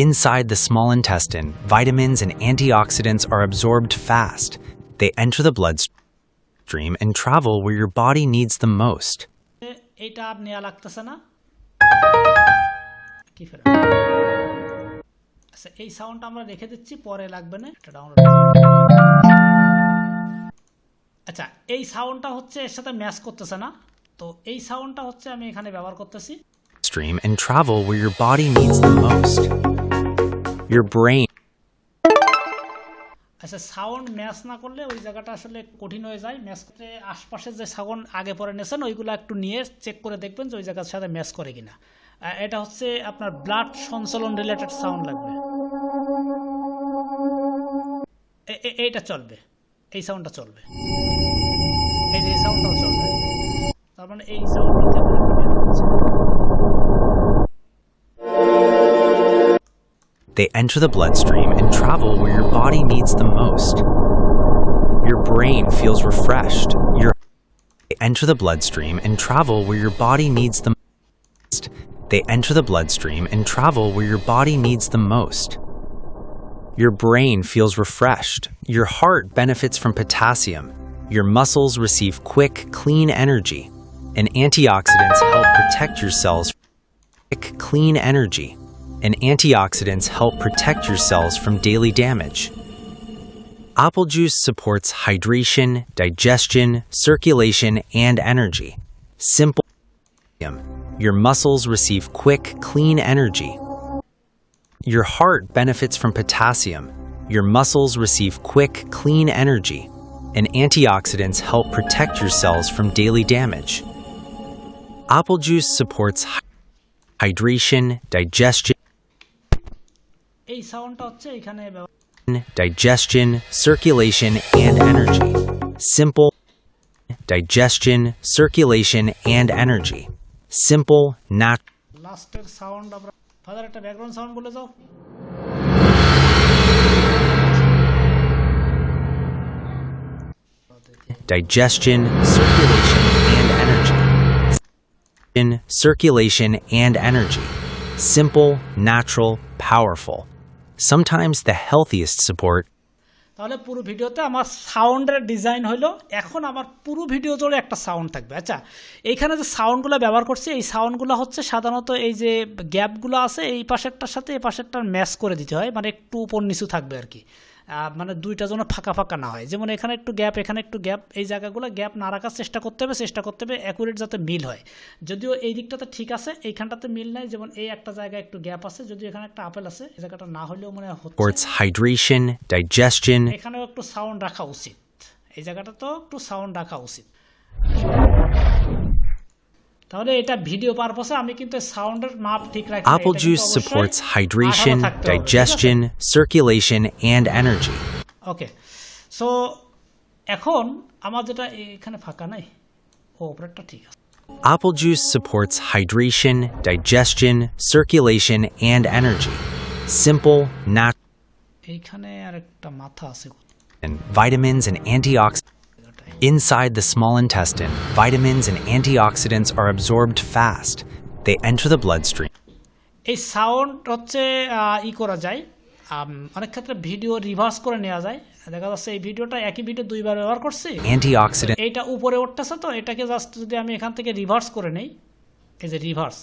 Inside the small intestine, vitamins and antioxidants are absorbed fast. They enter the bloodstream and travel where your body needs them most. এইটা আর নেওয়া লাগতেছে না, কি ফেরা। আচ্ছা, এই সাউন্ডটা আমরা রেখে দিচ্ছি, পরে লাগবে না, এটা ডাউনলোড। আচ্ছা, এই সাউন্ডটা হচ্ছে এর সাথে ম্যাচ করতেছে না, তো এই সাউন্ডটা হচ্ছে আমি এখানে ব্যবহার করতেছি। Stream and travel where your body needs them most. Your brain. আচ্ছা, সাউন্ড ম্যাচ না করলে ওই জায়গাটা আসলে কঠিন হয়ে যায়, ম্যাচ করতে আশপাশের যে সাউন্ড আগে পরে নিয়েছেন ওইগুলো একটু নিয়ে চেক করে দেখবেন যে ওই জায়গার সাথে ম্যাচ করে কিনা। এটা হচ্ছে আপনার ব্লাড সঞ্চালন রিলেটেড সাউন্ড লাগবে, এইটা চলবে, এই সাউন্ডটা চলবে, এই যে এই সাউন্ডটাও চলবে, তার মানে এই সাউন্ডটা। They enter the bloodstream and travel where your body needs them most. Your brain feels refreshed. They enter the bloodstream and travel where your body needs them most. They enter the bloodstream and travel where your body needs them most. Your brain feels refreshed. Your heart benefits from potassium. Your muscles receive quick, clean energy. And antioxidants help protect your cells from quick, clean energy. And antioxidants help protect your cells from daily damage. Apple juice supports hydration, digestion, circulation, and energy. Simple. Your muscles receive quick, clean energy. Your heart benefits from potassium. Your muscles receive quick, clean energy. And antioxidants help protect your cells from daily damage. Apple juice supports hydration, digestion. এই সাউন্ডটা হচ্ছে এখানে Digestion, circulation, and energy. Simple. Digestion, circulation, and energy. Simple, natural. লাস্টের sound আমরা father একটা background sound বলে যাও। Digestion, circulation, and energy. Circulation, and energy. Simple, natural, powerful. Sometimes the healthiest support. তাহলে পুরো ভিডিওতে আমার সাউন্ডের ডিজাইন হলো, এখন আমার পুরো ভিডিও জুড়ে একটা সাউন্ড থাকবে। আচ্ছা, এইখানে যে সাউন্ডগুলো ব্যবহার করছি এই সাউন্ডগুলো হচ্ছে সাধারণত এই যে গ্যাপগুলো আছে এই পাশেরটার সাথে এই পাশেরটার ম্যাচ করে দিতে হয়, মানে একটু উপর নিচু থাকবে আর কি, মানে দুইটা যেন ফাঁকা ফাঁকা না হয়, যেমন এখানে একটু গ্যাপ এখানে একটু গ্যাপ, এই জায়গাগুলো গ্যাপ না রাখার চেষ্টা করতে হবে অ্যাকুরেট যাতে মিল হয়। যদিও এই দিকটাতে ঠিক আছে, এইখানটাতে মিল নাই, যেমন এই একটা জায়গায় একটু গ্যাপ আছে, যদিও এখানে একটা আপেল আছে, এই জায়গাটা না হলেও মনে Supports hydration, digestion. এখানেও একটু সাউন্ড রাখা উচিত, এই জায়গাটা তো একটু সাউন্ড রাখা উচিত। তাহলে এটা ভিডিও পারপাসে আমি কিন্তু সাউন্ডের মাপ ঠিক রাখি। Apple juice supports hydration, digestion, circulation, and energy. Okay, so এখন আমার যেটা এখানে ফাঁকা নাই, ও উপরেরটা ঠিক আছে। Apple juice supports hydration, digestion, circulation, and energy. Simple, natural. এইখানে আর একটা মাথা আছে, vitamins and antioxidants. Inside the small intestine, vitamins and antioxidants are absorbed fast. They enter the bloodstream. এই সাউন্ড হচ্ছে করা যায়, অনেক ক্ষেত্রে ভিডিও রিভার্স করে নেওয়া যায়। দেখা যাচ্ছে এই ভিডিওটা একই ভিডিও দুইবার ব্যবহার করছি, Antioxidant এইটা উপরে উঠতেছে, তো এটাকে জাস্ট যদি আমি এখান থেকে রিভার্স করে নেই, এই যে রিভার্স,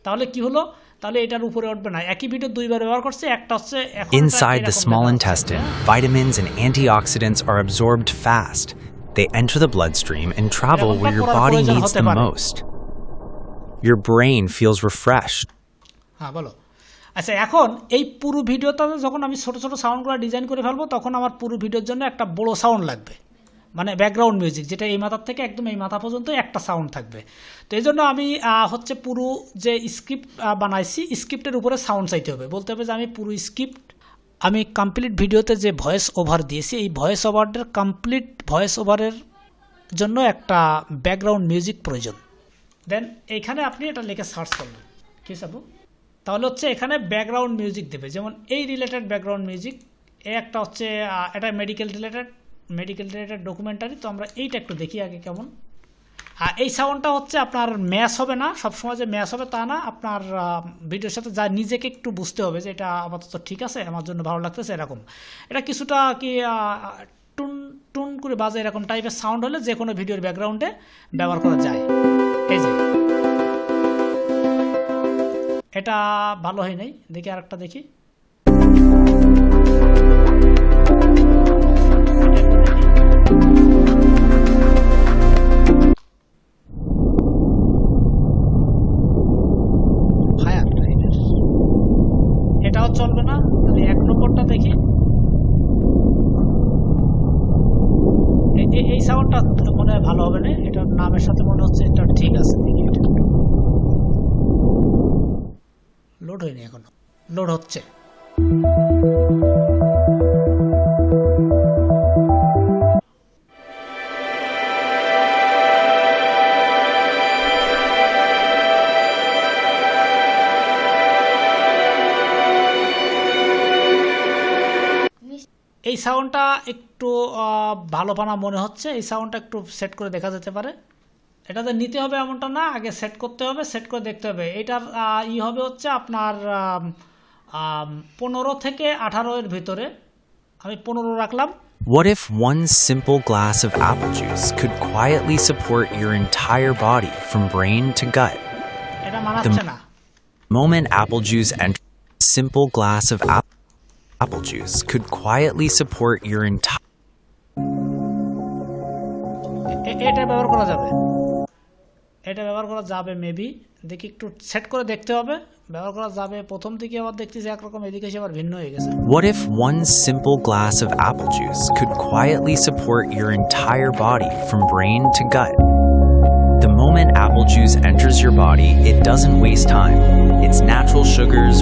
তাহলে কি হলো, তাহলে এটার উপরে উঠবে না। একই ভিডিও দুইবার ব্যবহার করছি, একটা হচ্ছে এখন এটা Inside the এরকম small দেখা যাচ্ছে, intestine, হ্যাঁ? vitamins and antioxidants are absorbed fast. They enter the bloodstream and travel এরকমটা where your করার body প্রয়োজন needs হতে them পারে। most. Your brain feels refreshed. হ্যাঁ বলো। আচ্ছা, এখন এই পুরো ভিডিওটা যখন আমি ছোট ছোট সাউন্ডগুলো ডিজাইন করে ফেলবো, তখন আমার পুরো ভিডিওর জন্য একটা বড় সাউন্ড লাগবে, মানে ব্যাকগ্রাউন্ড মিউজিক, যেটা এই মাথার থেকে একদম এই মাথা পর্যন্ত একটা সাউন্ড থাকবে। তো এই জন্য আমি হচ্ছে পুরো যে স্ক্রিপ্ট বানাইছি, স্ক্রিপ্টের উপরে সাউন্ড চাইতে হবে, বলতে হবে যে আমি পুরো স্ক্রিপ্ট, আমি কমপ্লিট ভিডিওতে যে ভয়েস ওভার দিয়েছি, এই ভয়েস ওভারের কমপ্লিট ভয়েস ওভারের জন্য একটা ব্যাকগ্রাউন্ড মিউজিক প্রয়োজন। দেন এইখানে আপনি এটা লিখে সার্চ করবেন, কি চাবো, তাহলে হচ্ছে এখানে ব্যাকগ্রাউন্ড মিউজিক দেবে, যেমন এই রিলেটেড ব্যাকগ্রাউন্ড মিউজিক, এই একটা হচ্ছে এটা মেডিকেল রিলেটেড ডকুমেন্টারি। তো আমরা এইটা একটু দেখি আগে কেমন। এই সাউন্ডটা হচ্ছে আপনার ম্যাচ হবে না, সবসময় যে ম্যাচ হবে তা না, আপনার ভিডিওর সাথে যা নিজেকে একটু বুঝতে হবে যে এটা আপাতত ঠিক আছে, আমার জন্য ভালো লাগতেছে এরকম। এটা কিছুটা কি টুন টুন করে বাজে, এরকম টাইপের সাউন্ড হলে যে কোনো ভিডিওর ব্যাকগ্রাউন্ডে ব্যবহার করা যায়। এই যে এটা ভালো হয় নাই, দেখি আরেকটা দেখি। এটাও চলবে না, তাহলে 1 নম্বরটা দেখি। এই সাউন্ডটা মনে হয় ভালো হবে না, এটার নামের সাথে মনে হচ্ছে এটা ঠিক আছে। দেখি এটা লোড হয়নি, এখনো লোড হচ্ছে। এই সাউন্ডটা একটু ভালোপানা মনে হচ্ছে, এই সাউন্ডটা একটু সেট করে দেখা যেতে পারে। এটাতে নিতে হবে এমনটা না, আগে সেট করতে হবে, সেট করে দেখতে হবে। এটার হবে হচ্ছে আপনার 15 থেকে 18 এর ভিতরে, আমি 15 রাখলাম। What if one simple glass of apple juice could quietly support your entire body from brain to gut? এটা মানাচ্ছে না। Moment apple juice and simple glass of apple juice could quietly support your entire এটা ব্যবহার করা যাবে, এটা ব্যবহার করা যাবে মেবি, দেখি একটু সেট করে দেখতে হবে। ব্যবহার করা যাবে, প্রথম দিকে আবার দেখতেছি একরকম, এদিকে এসে আবার ভিন্ন হয়ে গেছে। What if one simple glass of apple juice could quietly support your entire body from brain to gut? The moment apple juice enters your body, it doesn't waste time. Its natural sugars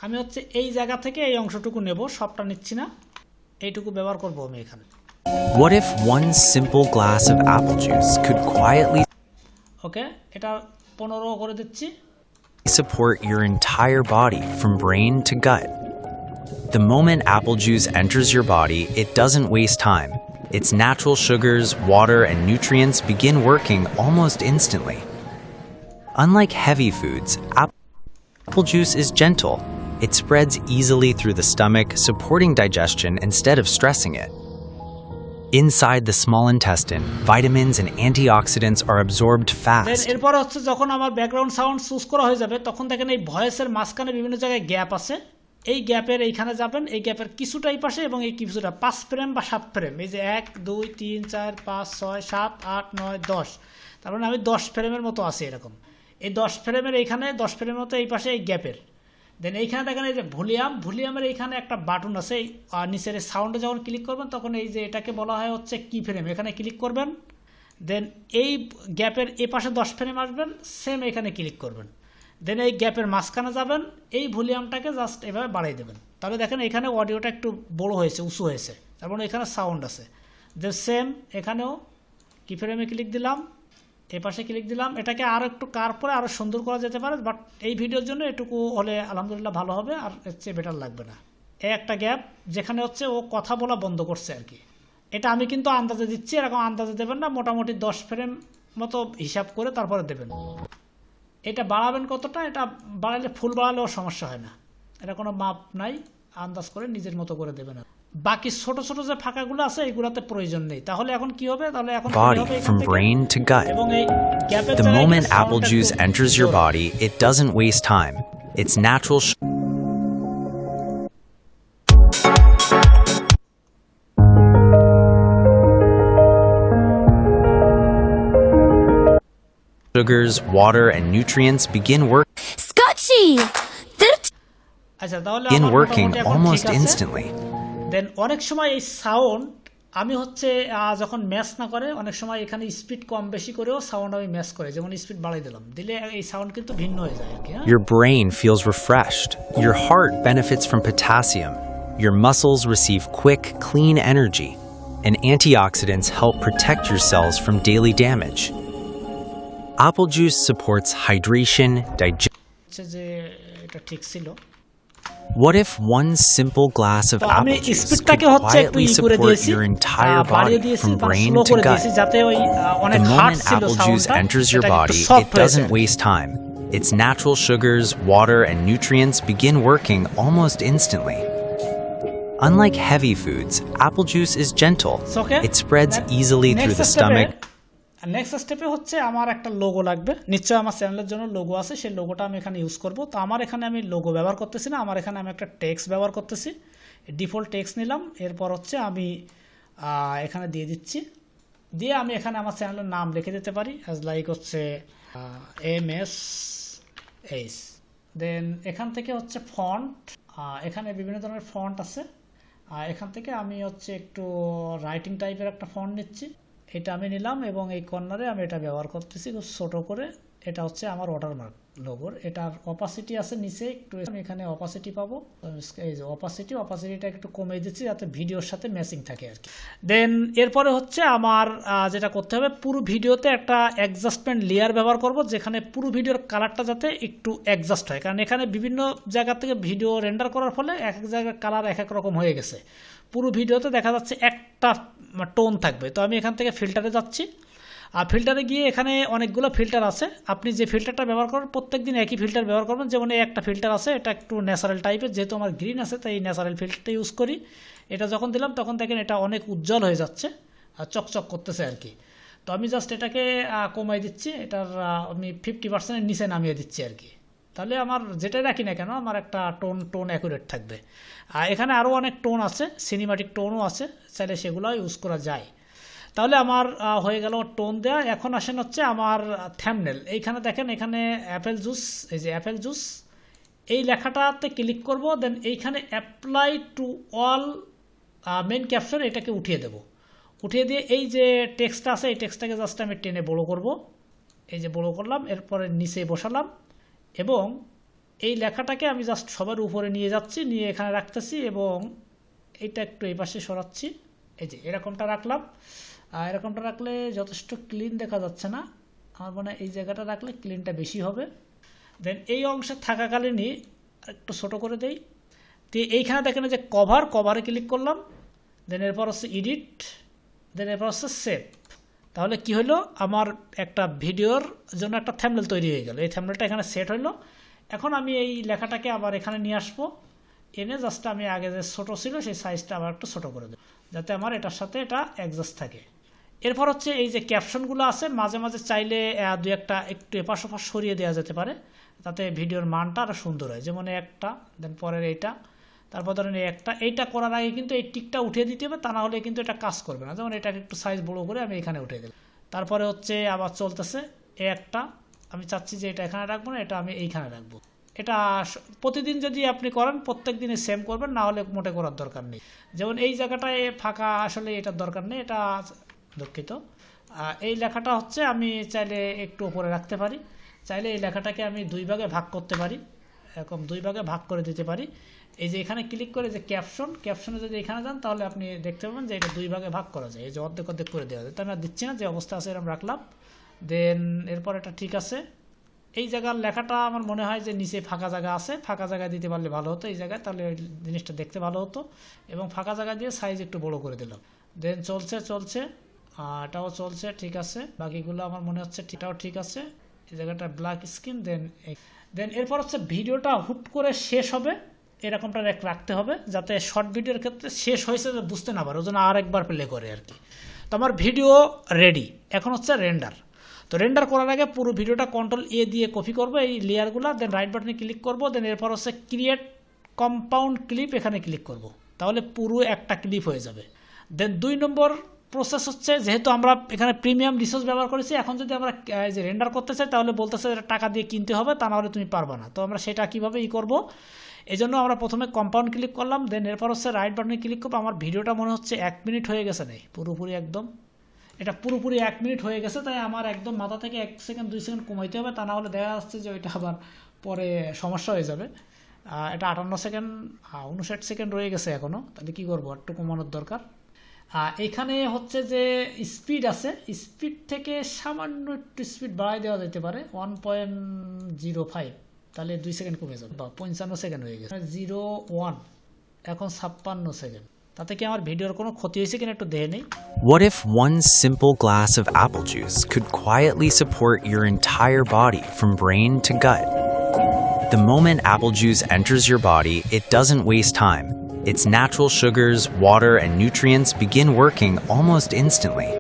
আমি হচ্ছে এই জায়গা থেকে এই অংশটুকু নেব, সবটা নিচ্ছি না, এইটুকু ব্যবহার করব আমি এখানে। What if one simple glass of apple juice could quietly ওকে, এটা 15 করে দিচ্ছি। support your entire body from brain to gut? The moment apple juice enters your body, it doesn't waste time. Its natural sugars, water, and nutrients begin working almost instantly. Unlike heavy foods, apple juice is gentle. It spreads easily through the stomach, supporting digestion instead of stressing it. Inside the small intestine, vitamins and antioxidants are absorbed fast. এরপর হচ্ছে যখন আমার background sound choose করা হয়ে যাবে, তখন দেখেন এই ভয়েসের মাঝখানে বিভিন্ন জায়গায় গ্যাপ আছে। এই গ্যাপের এইখানে যাবেন, এই গ্যাপের কিছুটা এই পাশে এবং এই কিছুটা 5 ফ্রেম বা 7 ফ্রেম, এই যে 1 2 3 4 5 6 7 8 9 10, তার মানে আমি 10 ফ্রেমের মতো আছে এরকম। এই 10 ফ্রেমের এইখানে 10 ফ্রেমের মতো এই পাশে এই গ্যাপের। দেন এইখানে দেখেন এই যে ভলিউমের এইখানে একটা বাটন আছে, আর নিচের সাউন্ডে যখন ক্লিক করবেন তখন এই যে এটাকে বলা হয় হচ্ছে কি ফ্রেম, এখানে ক্লিক করবেন। দেন এই গ্যাপের এ পাশে 10 ফ্রেম আসবেন, সেম এখানে ক্লিক করবেন। দেন এই গ্যাপের মাঝখানে যাবেন, এই ভলিউমটাকে জাস্ট এভাবে বাড়াই দেবেন, তাহলে দেখেন এখানে অডিওটা একটু বড় হয়েছে, উঁচু হয়েছে, তার মানে এখানে সাউন্ড আছে। দেন সেম এখানেও কি ফ্রেমে ক্লিক দিলাম, এই পাশে ক্লিক দিলাম। এটাকে আরও একটু কার পরে আরও সুন্দর করা যেতে পারে, বাট এই ভিডিওর জন্য এটুকু হলে আলহামদুলিল্লাহ ভালো হবে, আর এর চেয়ে বেটার লাগবে না। এই একটা গ্যাপ যেখানে হচ্ছে ও কথা বলা বন্ধ করছে আর কি। এটা আমি কিন্তু আন্দাজে দিচ্ছি, এরকম আন্দাজে দেবেন না, মোটামুটি 10 ফ্রেম মতো হিসাব করে তারপরে দেবেন। এটা বাড়াবেন কতটা, এটা বাড়ালে ফুল বাড়ালেও সমস্যা হয় না, এটা কোনো মাপ নাই, আন্দাজ করে নিজের মতো করে দেবেন। বাকি ছোট ছোট যে ফাঁকাগুলো আছে এইগুলোতে প্রয়োজন নেই। তাহলে এখন কি হবে, তাহলে এখন Body from brain to gut. এবং এই গ্যাপের The জায়গায় moment sound apple টা juice একটু enters your জোরে। body, it doesn't waste time. Its natural sugars, water, and nutrients begin Scotchy! আচ্ছা, তাহলে begin আমার working মোটামুটি এখন almost ঠিক আছে। instantly. দেন অনেক সময় এই সাউন্ড আমি হচ্ছে যখন ম্যাচ না করে, অনেক সময় এখানে স্পিড কম বেশি করেও সাউন্ড আমি ম্যাচ করে, যেমন স্পিড বাড়াই দিলাম, দিলে এই সাউন্ড কিন্তু ভিন্ন হয়ে যায় আর কি। হ্যাঁ? Your brain feels refreshed. Your heart benefits from potassium. Your muscles receive quick, clean energy. And antioxidants help protect your cells from daily damage. Apple juice supports hydration, digestion. হচ্ছে যে এটা ঠিক ছিল। What if one simple glass of তো আমি apple juice could স্পিডটাকে হচ্ছে একটু quietly ই করে support দিয়েছি, your entire বাড়িয়ে body দিয়েছি from বা brain স্লো to করে gut? দিয়েছি, যাতে ওই অনেক The হার্ড moment ছিল apple juice সাউন্ডটা, enters your এটা একটু body, soft it doesn't waste time. Its natural sugars, water, and nutrients begin working almost instantly. Unlike heavy foods, apple juice is gentle. Okay. It spreads easily through the stomach. Next স্টেপে হচ্ছে আমার একটা logo লাগবে, নিশ্চয়ই আমার চ্যানেলের জন্য logo আছে, সেই লোগোটা আমি এখানে ইউজ করব। তো আমার এখানে আমি লোগো ব্যবহার করতেছি না, আমার এখানে আমি একটা টেক্সট ব্যবহার করতেছি। ডিফল্ট টেক্সট নিলাম, এরপর হচ্ছে আমি এখানে দিয়ে দিচ্ছি, দিয়ে আমি এখানে আমার চ্যানেলের নাম লিখে দিতে পারি, অ্যাজ লাইক হচ্ছে MSH। দেন এখান থেকে হচ্ছে ফন্ট, এখানে বিভিন্ন ধরনের ফন্ট আছে, এখান থেকে আমি হচ্ছে একটু রাইটিং টাইপের একটা ফন্ট নিচ্ছি, এটা আমি নিলাম এবং এই কর্নারে আমি এটা ব্যবহার করতেছি খুব ছোটো করে। এটা হচ্ছে আমার ওয়াটারমার্ক লোগোর, এটার অপাসিটি আছে নিচে একটু, আমি এখানে অপাসিটি পাবো, এই যে অপাসিটিটা একটু কমিয়ে দিচ্ছি যাতে ভিডিওর সাথে ম্যাচিং থাকে আর কি। দেন এরপরে হচ্ছে আমার যেটা করতে হবে, পুরো ভিডিওতে একটা অ্যাডজাস্টমেন্ট লেয়ার ব্যবহার করব, যেখানে পুরো ভিডিওর কালারটা যাতে একটু অ্যাডজাস্ট হয়, কারণ এখানে বিভিন্ন জায়গা থেকে ভিডিও রেন্ডার করার ফলে এক এক জায়গার কালার এক এক রকম হয়ে গেছে। পুরো ভিডিওতে দেখা যাচ্ছে একটা টোন থাকবে। তো আমি এখান থেকে ফিল্টারে যাচ্ছি, আর ফিল্টারে গিয়ে এখানে অনেকগুলো ফিল্টার আছে, আপনি যে ফিল্টারটা ব্যবহার করেন প্রত্যেক দিন একই ফিল্টার ব্যবহার করবেন। যেমন এই একটা ফিল্টার আছে, এটা একটু ন্যাচারাল টাইপের, যেহেতু আমার গ্রিন আছে তাই এই ন্যাচারাল ফিল্টারটা ইউজ করি। এটা যখন দিলাম তখন দেখেন এটা অনেক উজ্জ্বল হয়ে যাচ্ছে আর চকচক করতেছে আর কি। তো আমি জাস্ট এটাকে কমাই দিচ্ছি, এটার আমি 50%-এর নিচে নামিয়ে দিচ্ছি আর কি। তাহলে আমার যেটাই রাখি না কেন আমার একটা টোন অ্যাকুরেট থাকবে। আর এখানে আরও অনেক টোন আছে, সিনেমাটিক টোনও আছে, চাইলে সেগুলো ইউজ করা যায়। তাহলে আমার হয়ে গেল টোন দেওয়া। এখন আসেন হচ্ছে আমার থ্যাম্বনেল। এইখানে দেখেন, এখানে অ্যাপেল জুস, এই যে অ্যাপেল জুস, এই লেখাটাতে ক্লিক করব, দেন এইখানে apply to all men caption, এটাকে উঠিয়ে দেব। উঠিয়ে দিয়ে এই যে টেক্সটটা আছে এই টেক্সটটাকে জাস্ট আমি টেনে বড় করব, এই যে বড় করলাম, এরপরে নিচে বসালাম এবং এই লেখাটাকে আমি জাস্ট সবার উপরে নিয়ে যাচ্ছি, নিয়ে এখানে রাখতেছি এবং এইটা একটু এই পাশে সরাচ্ছি, এই যে এরকমটা রাখলাম। এরকমটা রাখলে যথেষ্ট ক্লিন দেখা যাচ্ছে না, আমার মনে হয় এই জায়গাটা রাখলে ক্লিনটা বেশি হবে। দেন এই অংশে থাকাকালীনই একটু ছোটো করে দেই। তো এইখানে দেখেন যে কভারে ক্লিক করলাম, দেন এরপর হচ্ছে এডিট, দেন এরপর হচ্ছে সেভ। তাহলে কি হলো, আমার একটা ভিডিওর জন্য একটা থ্যাম্বনেল তৈরি হয়ে গেল। এই থ্যাম্বনেলটা এখানে সেট হলো। এখন আমি এই লেখাটাকে আবার এখানে নিয়ে আসবো, এনে জাস্ট আমি আগে যে ছোটো ছিল সেই সাইজটা আবার একটু ছোটো করে দেবো, যাতে আমার এটার সাথে এটা অ্যাডজাস্ট থাকে। এরপর হচ্ছে এই যে ক্যাপশনগুলো আছে, মাঝে মাঝে চাইলে দুই একটা একটু এপাশ ওপাশ সরিয়ে দেওয়া যেতে পারে, তাতে ভিডিওর মানটা আরও সুন্দর হয়। যেমন একটা, দেন পরের এইটা, তারপর ধরেন এই একটা, এইটা করার আগে কিন্তু এই টিকটা উঠিয়ে দিতে হবে, তা না হলে কিন্তু এটা কাজ করবে না। যেমন এটাকে একটু সাইজ বড়ো করে আমি এখানে উঠিয়ে দেব। তারপরে হচ্ছে আবার চলতেছে এই একটা, আমি চাচ্ছি যে এটা এখানে রাখবো না, এটা আমি এইখানে রাখবো। এটা প্রতিদিন যদি আপনি করেন প্রত্যেক দিনে সেম করবেন, না হলে মোটে করার দরকার নেই। যেমন এই জায়গাটায় ফাঁকা, আসলে এটার দরকার নেই, এটা দুঃখিত। এই লেখাটা হচ্ছে আমি চাইলে একটু উপরে রাখতে পারি, চাইলে এই লেখাটাকে আমি দুই ভাগে ভাগ করতে পারি, এরকম দুই ভাগে ভাগ করে দিতে পারি। এই যে এখানে ক্লিক করে যে ক্যাপশনে যদি এখানে যান তাহলে আপনি দেখতে পাবেন যে এটা দুই ভাগে ভাগ করা যায়, এই যে অর্ধেক করে দেওয়া যায়। তো আমি আর দিচ্ছি না, যে অবস্থা আছে এরকম রাখলাম। দেন এরপর এটা ঠিক আছে। এই জায়গার লেখাটা আমার মনে হয় যে নিচে ফাঁকা জায়গা আছে, ফাঁকা জায়গা দিতে পারলে ভালো হতো এই জায়গায়, তাহলে ওই জিনিসটা দেখতে ভালো হতো। এবং ফাঁকা জায়গা দিয়ে সাইজ একটু বড় করে দিলাম। দেন চলছে এটাও চলছে, ঠিক আছে। বাকিগুলো আমার মনে হচ্ছে এটাও ঠিক আছে। এই জায়গাটা ব্ল্যাক স্ক্রিন। দেন এরপর হচ্ছে ভিডিওটা হুট করে শেষ হবে এরকমটা রাখতে হবে, যাতে শর্ট ভিডিওর ক্ষেত্রে শেষ হয়েছে বুঝতে না পারে, ওই জন্য আরেকবার প্লে করে আর কি। তো আমার ভিডিও রেডি, এখন হচ্ছে রেন্ডার। তো রেন্ডার করার আগে পুরো ভিডিওটা কন্ট্রোল-A দিয়ে কপি করবো এই লেয়ারগুলো, দেন রাইট বাটনে ক্লিক করবো, দেন এরপর হচ্ছে ক্রিয়েট কম্পাউন্ড ক্লিপ, এখানে ক্লিক করব, তাহলে পুরো একটা ক্লিপ হয়ে যাবে। দেন 2 নম্বর প্রসেস হচ্ছে, যেহেতু আমরা এখানে প্রিমিয়াম রিসোর্স ব্যবহার করেছি, এখন যদি আমরা যে রেন্ডার করতে চাই তাহলে বলতেছে এটা টাকা দিয়ে কিনতে হবে, তা নাহলে তুমি পারবে না। তো আমরা সেটা কীভাবে করব, এই জন্য আমরা প্রথমে কম্পাউন্ড ক্লিক করলাম, দেন এরপর হচ্ছে রাইট বাটনে ক্লিক করবো। আমার ভিডিওটা মনে হচ্ছে 1 মিনিট হয়ে গেছে, নেই পুরোপুরি একদম, এটা পুরোপুরি 1 মিনিট হয়ে গেছে, তাই আমার একদম মাথা থেকে 1 সেকেন্ড 2 সেকেন্ড কমাইতে হবে, তা না হলে দেখা যাচ্ছে যে ওইটা আবার পরে সমস্যা হয়ে যাবে। এটা 58 সেকেন্ড 59 সেকেন্ড রয়ে গেছে এখনও, তাহলে কী করবো, একটু কমানোর দরকার। এখানে হচ্ছে যে স্পিড আছে, স্পিড থেকে সামান্য একটু স্পিড বাড়াই দেওয়া যেতে পারে 1.05, তাহলে 2 সেকেন্ড কমে যাবে, বা 55 সেকেন্ড হয়ে গেছে। 01 এখন 56 সেকেন্ড, তাতে কি আমার ভিডিওর কোনো ক্ষতি হয়েছে কিনা একটু দেখে নেই। What if one simple glass of apple juice could quietly support your entire body from brain to gut? The moment apple juice enters your body, it doesn't waste time. Its natural sugars, water, and nutrients begin working almost instantly.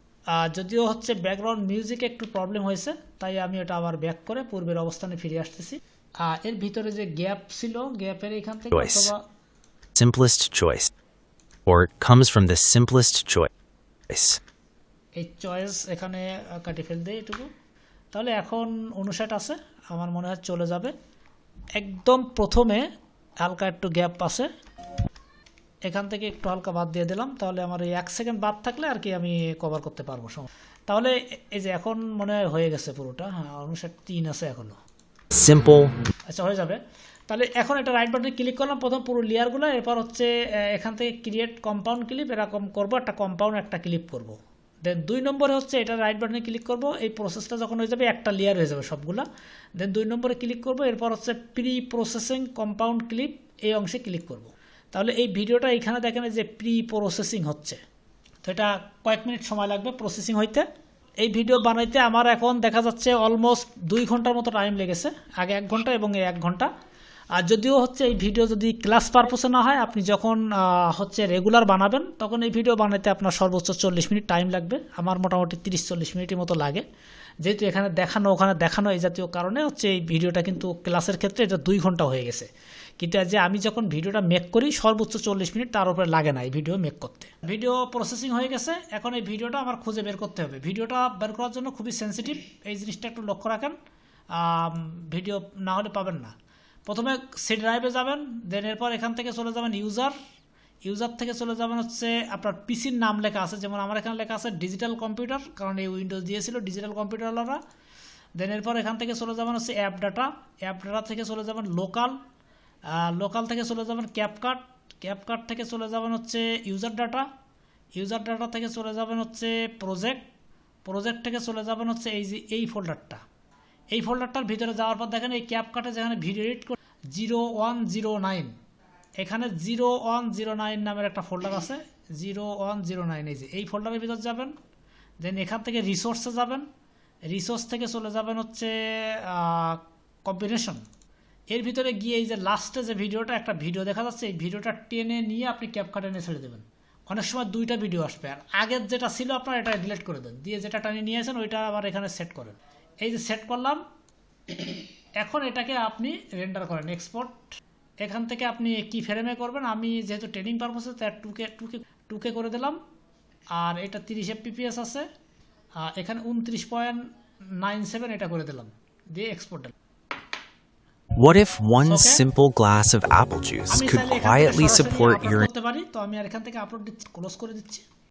যদিও হচ্ছে background মিউজিকে একটু problem হয়েছে, তাই আমি এটা আবার back করে পূর্বের অবস্থানে ফিরে আসতেছি। এর ভিতরে যে গ্যাপ ছিল, গ্যাপের এখান থেকে অথবা simplest choice, or comes from the simplest choice. এই চয়েস এখানে কাটি ফেল দেয় এটুকু, তাহলে এখন 59 আছে, আমার মনে হয় চলে যাবে। একদম প্রথমে হালকা একটু গ্যাপ আছে, এখান থেকে একটু হালকা বাদ দিয়ে দিলাম, তাহলে আমার এই 1 সেকেন্ড বাদ থাকলে আর কি আমি কভার করতে পারবো। তাহলে এই যে এখন মনে হয় হয়ে গেছে পুরোটা, 59 আছে এখনো, Simple. আচ্ছা হয়ে যাবে। তাহলে এখন এটা রাইট বাটনে ক্লিক করলাম প্রথম পুরো লেয়ারগুলো, এরপর হচ্ছে এখান থেকে ক্রিয়েট কম্পাউন্ড ক্লিপ, এরকম করবো, একটা কম্পাউন্ড একটা ক্লিপ করব। দেন 2 নম্বরে হচ্ছে এটা রাইট বাটনে ক্লিক করব, এই প্রসেসটা যখন হয়ে যাবে একটা লেয়ার হয়ে যাবে সবগুলা। দেন 2 নম্বরে ক্লিক করব, এরপর হচ্ছে প্রি প্রসেসিং কম্পাউন্ড ক্লিপ, এই অংশে ক্লিক করব। তাহলে এই ভিডিওটা এখানে দেখেন যে প্রি প্রসেসিং হচ্ছে, তো এটা কয়েক মিনিট সময় লাগবে প্রসেসিং হইতে। এই ভিডিও বানাইতে আমার এখন দেখা যাচ্ছে অলমোস্ট 2 ঘন্টার মতো টাইম লেগেছে, আগে 1 ঘন্টা এবং এই 1 ঘন্টা। আর যদিও হচ্ছে এই ভিডিও যদি ক্লাস পারপোসে না হয়, আপনি যখন হচ্ছে রেগুলার বানাবেন তখন এই ভিডিও বানাইতে আপনার সর্বোচ্চ 40 মিনিট টাইম লাগবে, আমার মোটামুটি 30-40 মিনিটের মতো লাগে। যেহেতু এখানে দেখানো ওখানে দেখানো এই জাতীয় কারণে হচ্ছে এই ভিডিওটা কিন্তু ক্লাসের ক্ষেত্রে এটা 2 ঘন্টা হয়ে গেছে, কিন্তু যে আমি যখন ভিডিওটা মেক করি সর্বোচ্চ 40 মিনিট, তার উপরে লাগে না এই ভিডিও মেক করতে। ভিডিও প্রসেসিং হয়ে গেছে, এখন এই ভিডিওটা আমার খুঁজে বের করতে হবে। ভিডিওটা বের করার জন্য খুবই সেন্সিটিভ, এই জিনিসটা একটু লক্ষ্য রাখেন, ভিডিও না হলে পাবেন না। প্রথমে সি ড্রাইভে যাবেন, দেন এরপর এখান থেকে চলে যাবেন ইউজার থেকে চলে যাবেন হচ্ছে আপনার পিসির নাম লেখা আছে, যেমন আমার এখানে লেখা আছে ডিজিটাল কম্পিউটার, কারণ এই উইন্ডোজ দিয়েছিল ডিজিটাল কম্পিউটারওয়ালারা। দেন এরপর এখান থেকে চলে যাবেন হচ্ছে অ্যাপ ডাটা থেকে চলে যাবেন লোকাল থেকে চলে যাবেন ক্যাপকাট থেকে চলে যাবেন হচ্ছে ইউজার ডাটা থেকে চলে যাবেন হচ্ছে প্রজেক্ট থেকে চলে যাবেন হচ্ছে এই ফোল্ডারটার ভিতরে যাওয়ার পর দেখেন এই ক্যাপকাটে যেখানে ভিডিও এডিট করে 0109, এখানে 0109 নামের একটা ফোল্ডার আছে, 0109, এই যে এই ফোল্ডারের ভিতর যাবেন। দেন এখান থেকে রিসোর্সে যাবেন, রিসোর্স থেকে চলে যাবেন হচ্ছে কম্বিনেশন, এর ভিতরে গিয়ে এই যে লাস্টে যে ভিডিওটা একটা ভিডিও দেখা যাচ্ছে, এই ভিডিওটা টেনে নিয়ে আপনি ক্যাপকাটে নিয়ে ছেড়ে দেবেন। অনেক সময় 2টা ভিডিও আসবে, আর আগের যেটা ছিল আপনার এটা ডিলিট করে দেন, দিয়ে যেটা টানে নিয়ে আসেন ওইটা আবার এখানে সেট করেন। এই যে সেট করলাম, এখন এটাকে আপনি রেন্ডার করেন এক্সপোর্ট। এখান থেকে আপনি কি ফ্রেমে করবেন, আমি যেহেতু ট্রেনিং পারপাসে তার 2K করে দিলাম, আর এটা 30 fps আছে, এখানে 29.97 এটা করে দিলাম, দিয়ে এক্সপোর্ট দিলাম। What if one simple glass of apple juice could quietly support your... করতে পারি, তো আমি আর এখান থেকে আপলোড দিচ্ছি, ক্লোজ করে দিচ্ছি।